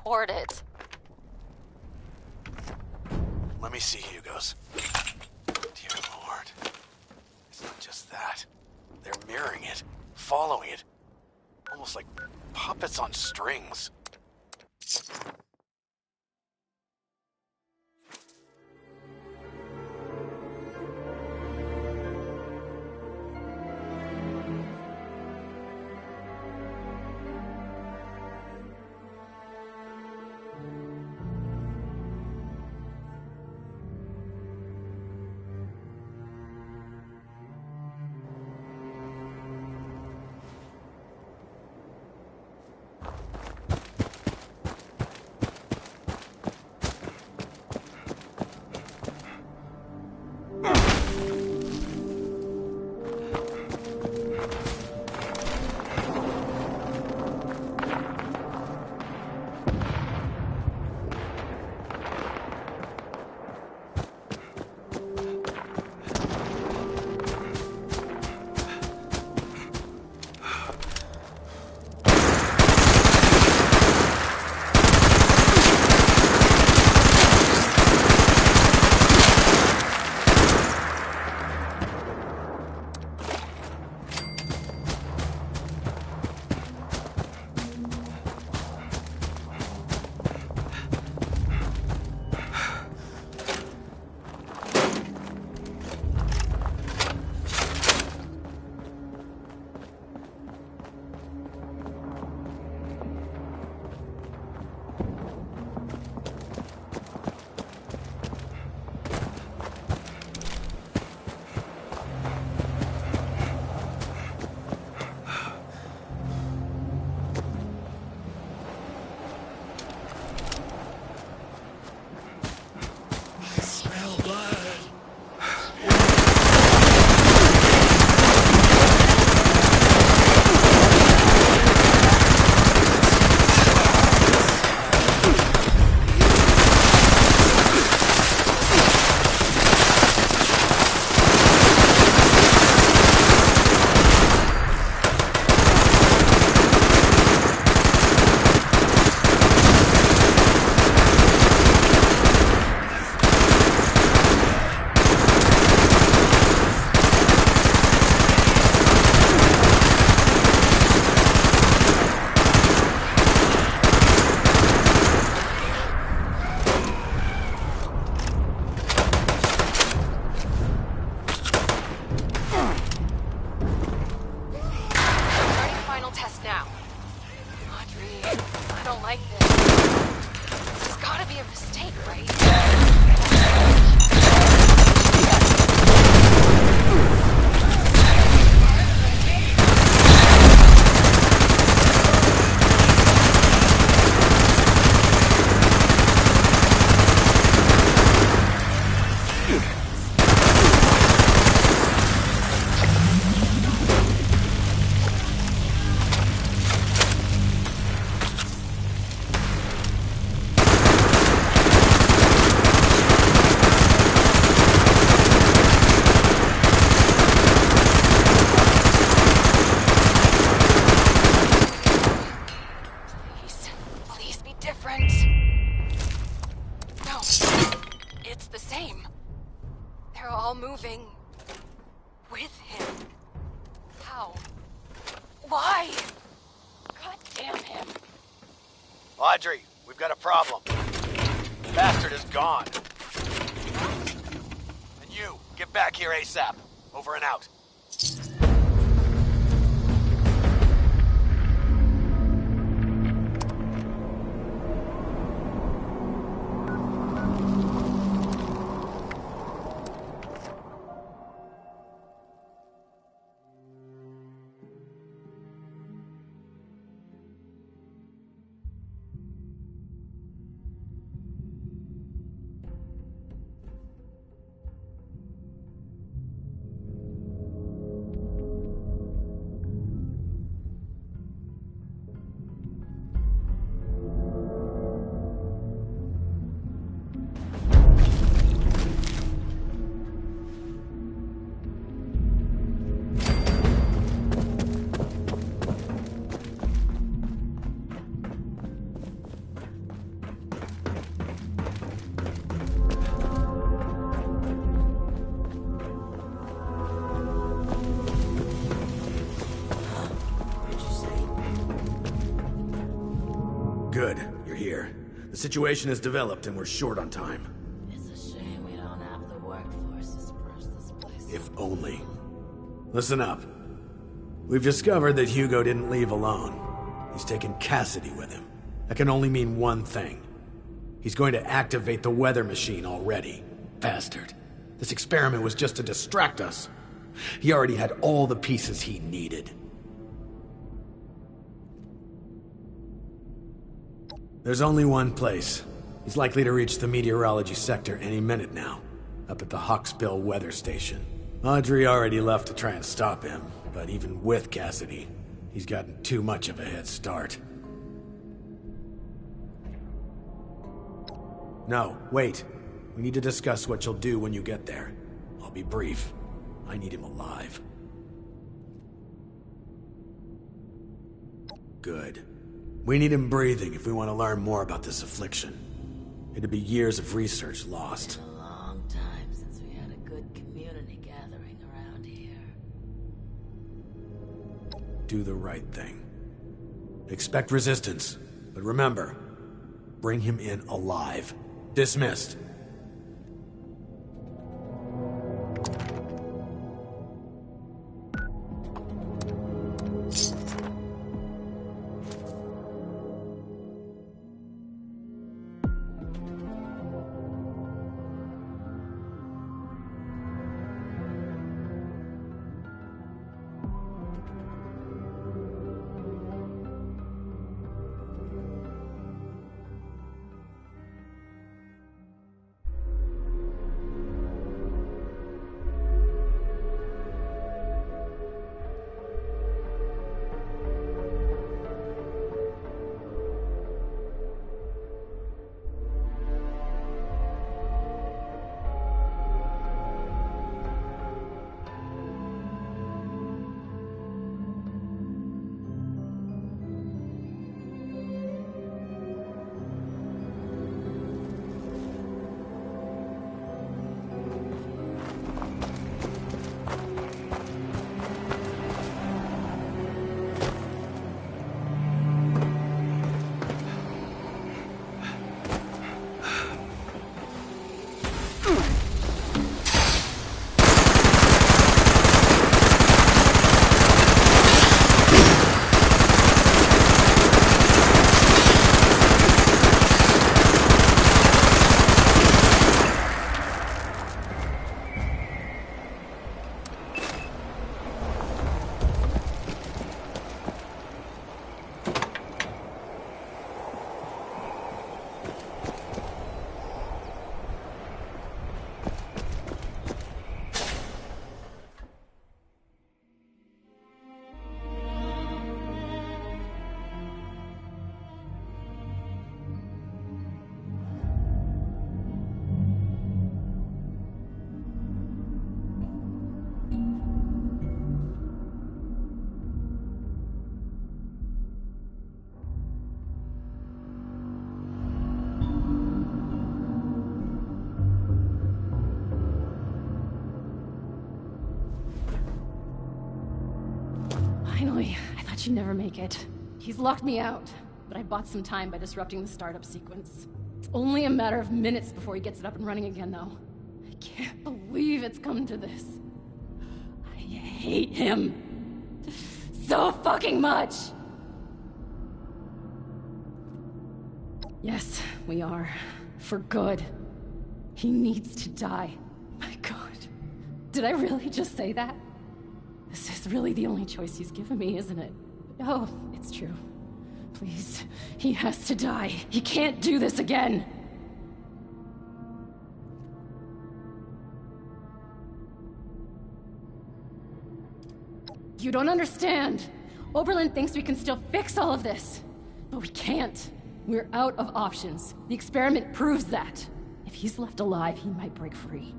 [SPEAKER 9] report it.
[SPEAKER 20] Let me see, Hugo's. Dear Lord. It's not just that. They're mirroring it, following it. Almost like puppets on strings. Audrey, we've got a problem. Bastard is gone. And you, get back here ASAP. Over and out. Good, you're here. The situation has developed and we're short on time.
[SPEAKER 15] It's a shame we don't have the workforce to spruce this place.
[SPEAKER 20] If only. Listen up. We've discovered that Hugo didn't leave alone. He's taken Cassidy with him. That can only mean one thing. He's going to activate the weather machine already. Bastard. This experiment was just to distract us. He already had all the pieces he needed. There's only one place. He's likely to reach the meteorology sector any minute now, up at the Hawksbill weather station. Audrey already left to try and stop him, but even with Cassidy, he's gotten too much of a head start. No, wait. We need to discuss what you'll do when you get there. I'll be brief. I need him alive. Good. We need him breathing if we want to learn more about this affliction. It'd be years of research lost.
[SPEAKER 15] It's been a long time since we had a good community gathering around here.
[SPEAKER 20] Do the right thing. Expect resistance, but remember, bring him in alive. Dismissed.
[SPEAKER 19] Finally, I thought you'd never make it. He's locked me out, but I bought some time by disrupting the startup sequence. It's only a matter of minutes before he gets it up and running again, though. I can't believe it's come to this. I hate him so fucking much! Yes, we are. For good. He needs to die. My God. Did I really just say that? This is really the only choice he's given me, isn't it? Oh, it's true. Please, he has to die. He can't do this again. You don't understand. Oberlin thinks we can still fix all of this. But we can't. We're out of options. The experiment proves that. If he's left alive, he might break free.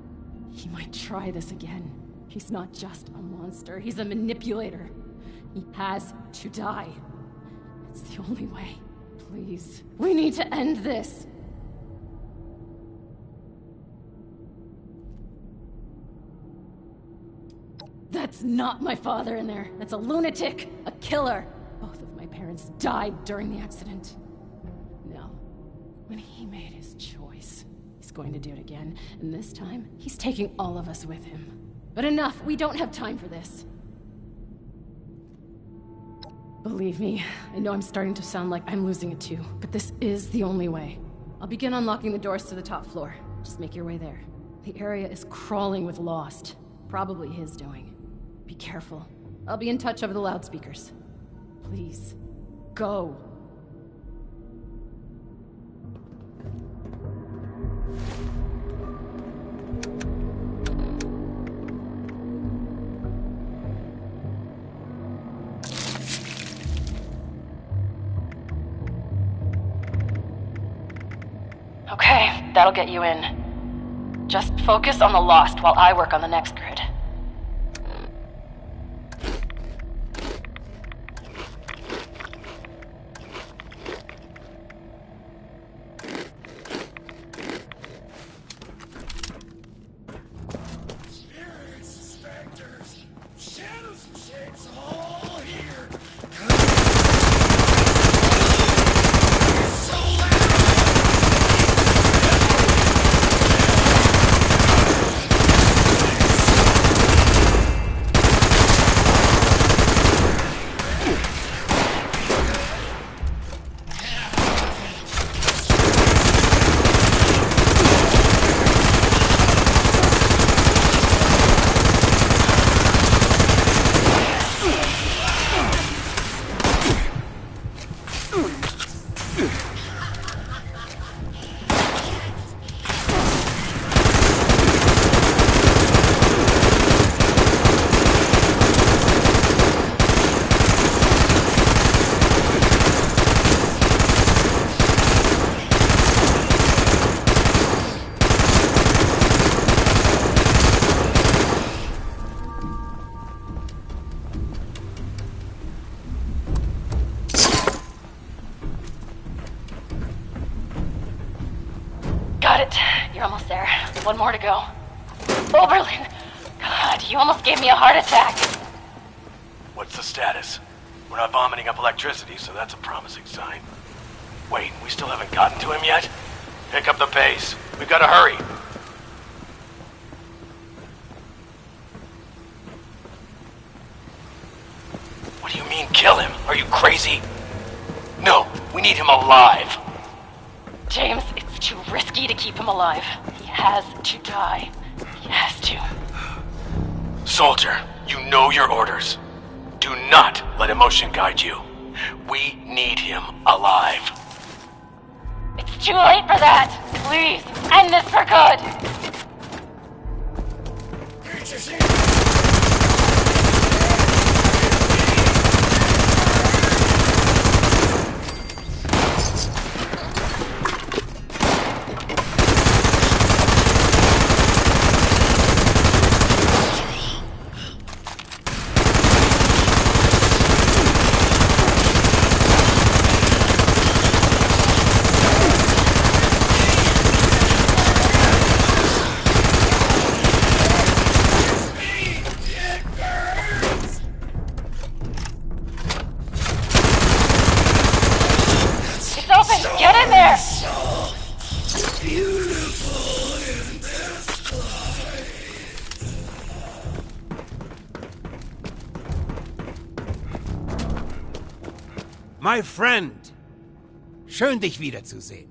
[SPEAKER 19] He might try this again. He's not just a monster, he's a manipulator. He has to die. It's the only way. Please, we need to end this. That's not my father in there. That's a lunatic, a killer. Both of my parents died during the accident. When he made his choice, he's going to do it again, and this time, he's taking all of us with him. But enough, we don't have time for this. Believe me, I know I'm starting to sound like I'm losing it too, but this is the only way. I'll begin unlocking the doors to the top floor. Just make your way there. The area is crawling with Lost. Probably his doing. Be careful. I'll be in touch over the loudspeakers. Please, go. Okay, that'll get you in. Just focus on the Lost while I work on the next grid. Got it. You're almost there. One more to go. Oberlin! God, you almost gave me a heart attack.
[SPEAKER 20] What's the status? We're not vomiting up electricity, so that's a promising sign. Wait, we still haven't gotten to him yet? Pick up the pace. We've got to hurry. What do you mean, kill him? Are you crazy? No, we need him alive.
[SPEAKER 19] James, it's too risky to keep him alive. He has to die. He has to.
[SPEAKER 20] Soldier, you know your orders. Do not let emotion guide you. We need him alive.
[SPEAKER 19] It's too late for that. Please, end this for good.
[SPEAKER 18] My friend! Schön, dich wiederzusehen.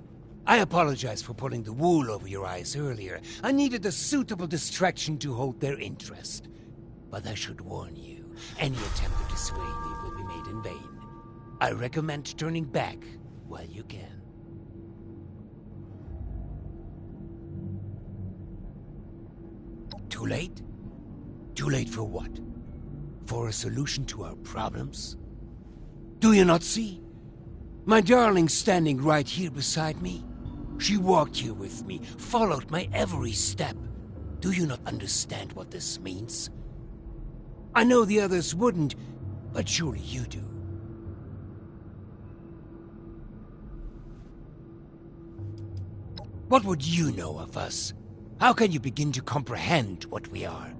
[SPEAKER 18] I apologize for pulling the wool over your eyes earlier. I needed a suitable distraction to hold their interest. But I should warn you, any attempt to dissuade me will be made in vain. I recommend turning back while you can. Too late? Too late for what? For a solution to our problems? Do you not see? My darling standing right here beside me. She walked here with me, followed my every step. Do you not understand what this means? I know the others wouldn't, but surely you do. What would you know of us? How can you begin to comprehend what we are?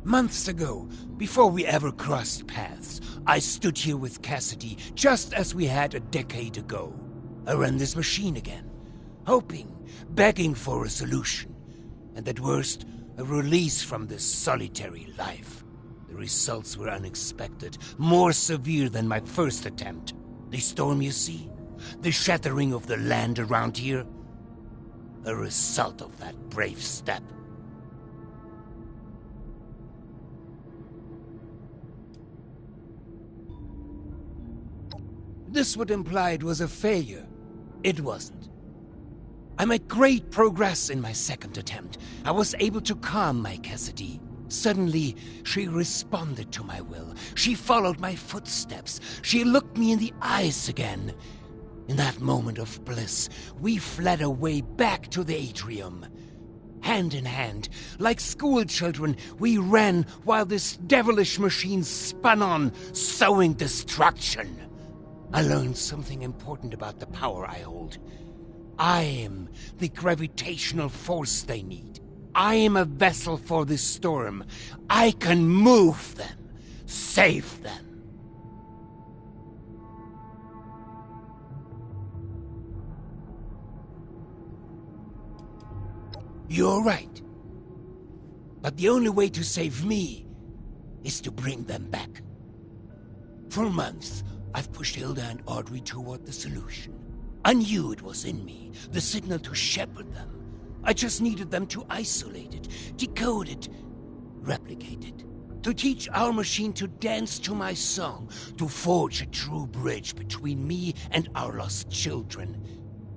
[SPEAKER 18] Months ago, before we ever crossed paths, I stood here with Cassidy, just as we had a decade ago. I ran this machine again. hoping, begging for a solution, and at worst, a release from this solitary life. The results were unexpected, more severe than my first attempt. The storm, you see? The shattering of the land around here? A result of that brave step. This would imply it was a failure. It wasn't. I made great progress in my second attempt. I was able to calm my Cassidy. Suddenly, she responded to my will. She followed my footsteps. She looked me in the eyes again. In that moment of bliss, we fled away back to the atrium. Hand in hand, like school children, we ran while this devilish machine spun on, sowing destruction. I learned something important about the power I hold. I am the gravitational force they need. I am a vessel for this storm. I can move them, save them. You're right. But the only way to save me is to bring them back. For months, I've pushed Hilda and Audrey toward the solution. I knew it was in me, the signal to shepherd them. I just needed them to isolate it, decode it, replicate it. To teach our machine to dance to my song, to forge a true bridge between me and our lost children.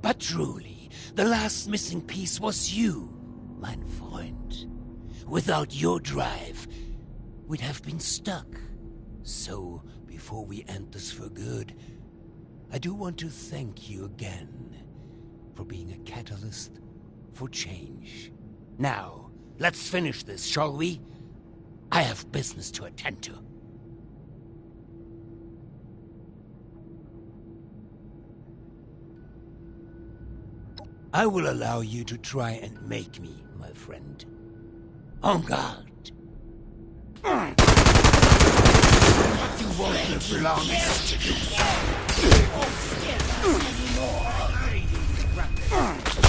[SPEAKER 18] But truly, the last missing piece was you, mein Freund. Without your drive, we'd have been stuck. So, before we end this for good, I do want to thank you again for being a catalyst for change. Now, let's finish this, shall we? I have business to attend to. I will allow you to try and make me, my friend. En garde. But you won't live long enough to do so.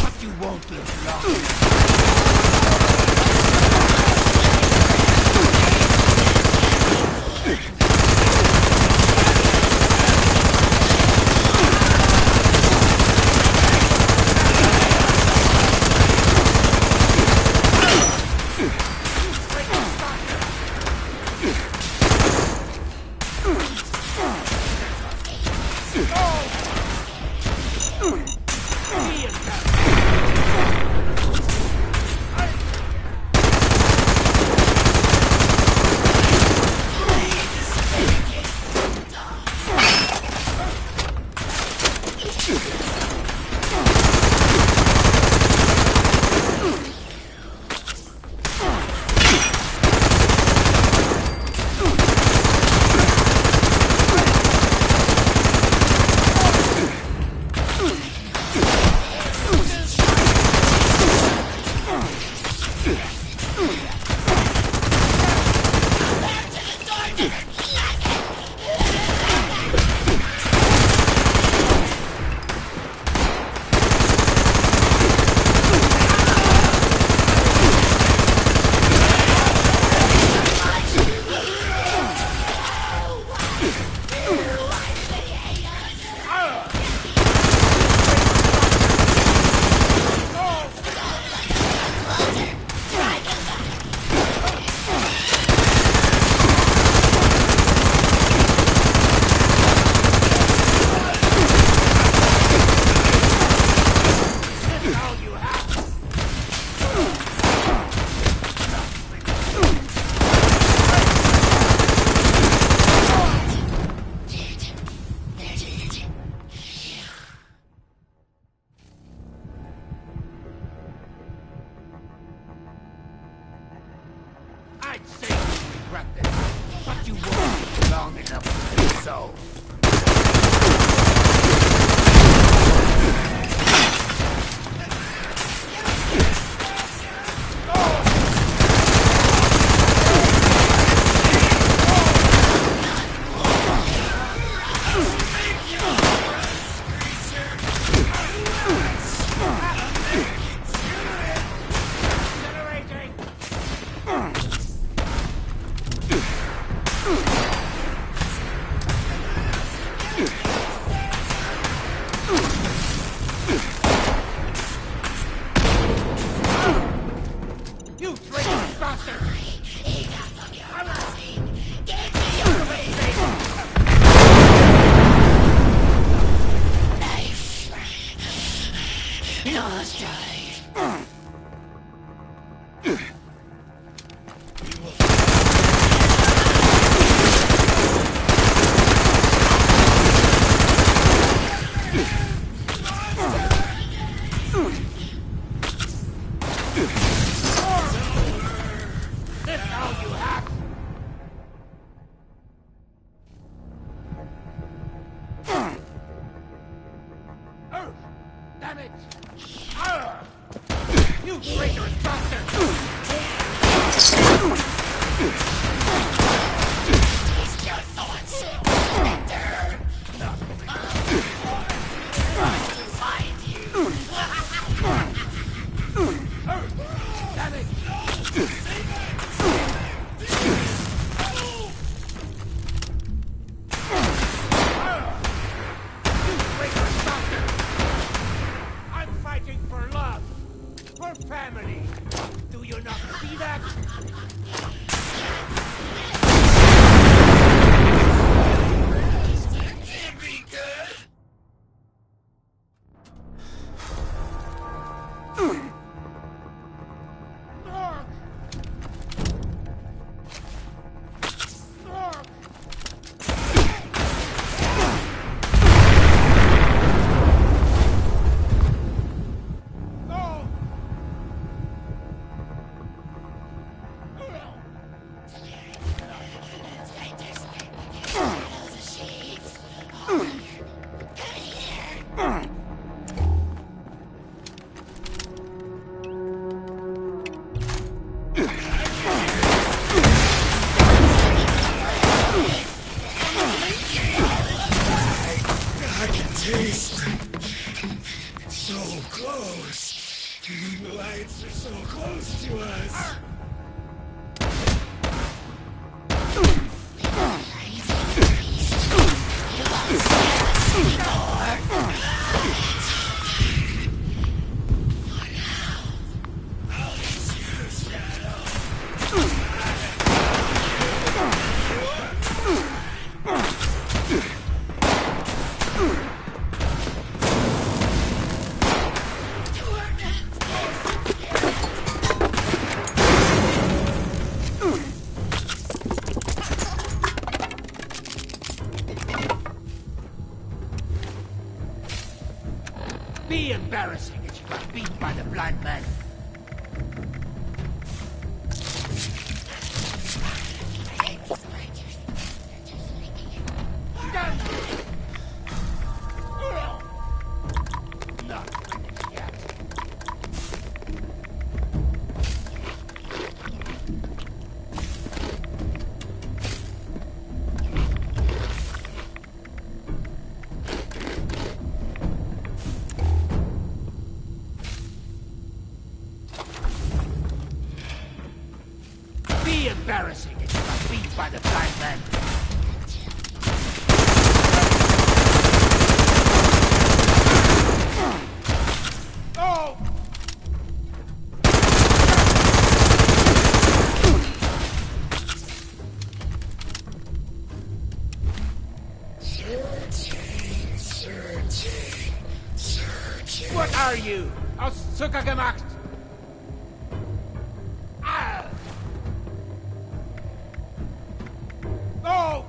[SPEAKER 18] But you won't live long enough. I'd say you regret this, but you won't long enough to do so.
[SPEAKER 2] it! You traitorous bastard!
[SPEAKER 15] Taste your thoughts, surrender! To find you!
[SPEAKER 2] Damn it! I'm fighting for love, for family. Do you not see that?
[SPEAKER 15] Can't be good! I can taste it. So close. The lights are so close to us.
[SPEAKER 2] Be embarrassing if you got beat by the blind man. Be embarrassing if you got beat by the blind man. Oh!
[SPEAKER 15] Searching.
[SPEAKER 2] What are you? Aus Zucker gemacht! Ah! Oh!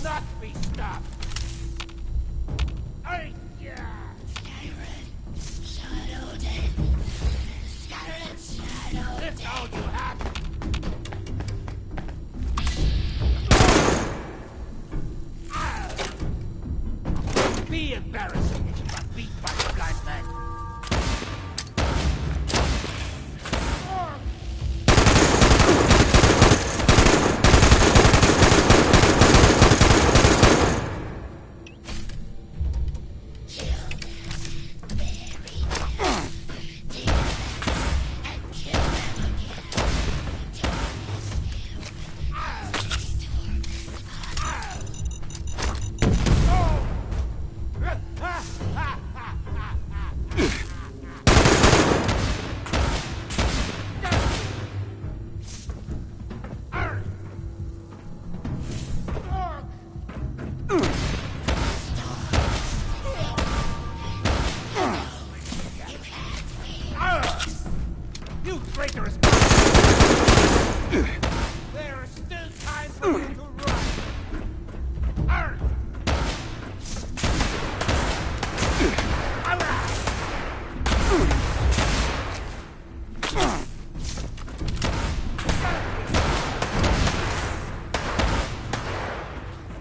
[SPEAKER 2] not be stopped! Hey, yeah! That's all you have! Be embarrassing if you got beat by the blind man. You traitorous bastard! There is still time for you to run! Arr!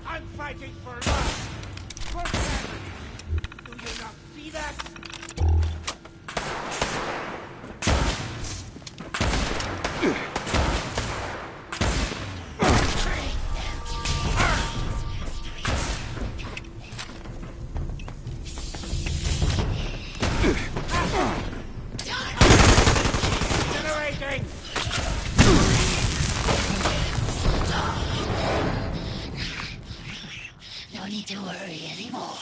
[SPEAKER 2] I'm fighting for love! For family! Do you not see that? Generating!
[SPEAKER 15] No need to worry anymore.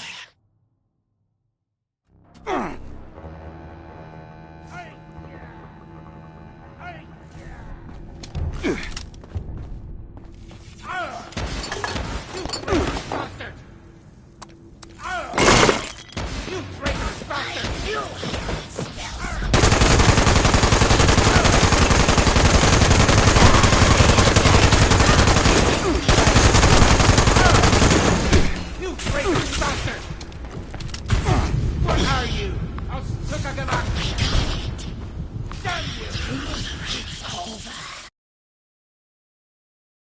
[SPEAKER 2] You traitorous bastard! You! You traitorous bastard! What are you? I'll suck a Damn you!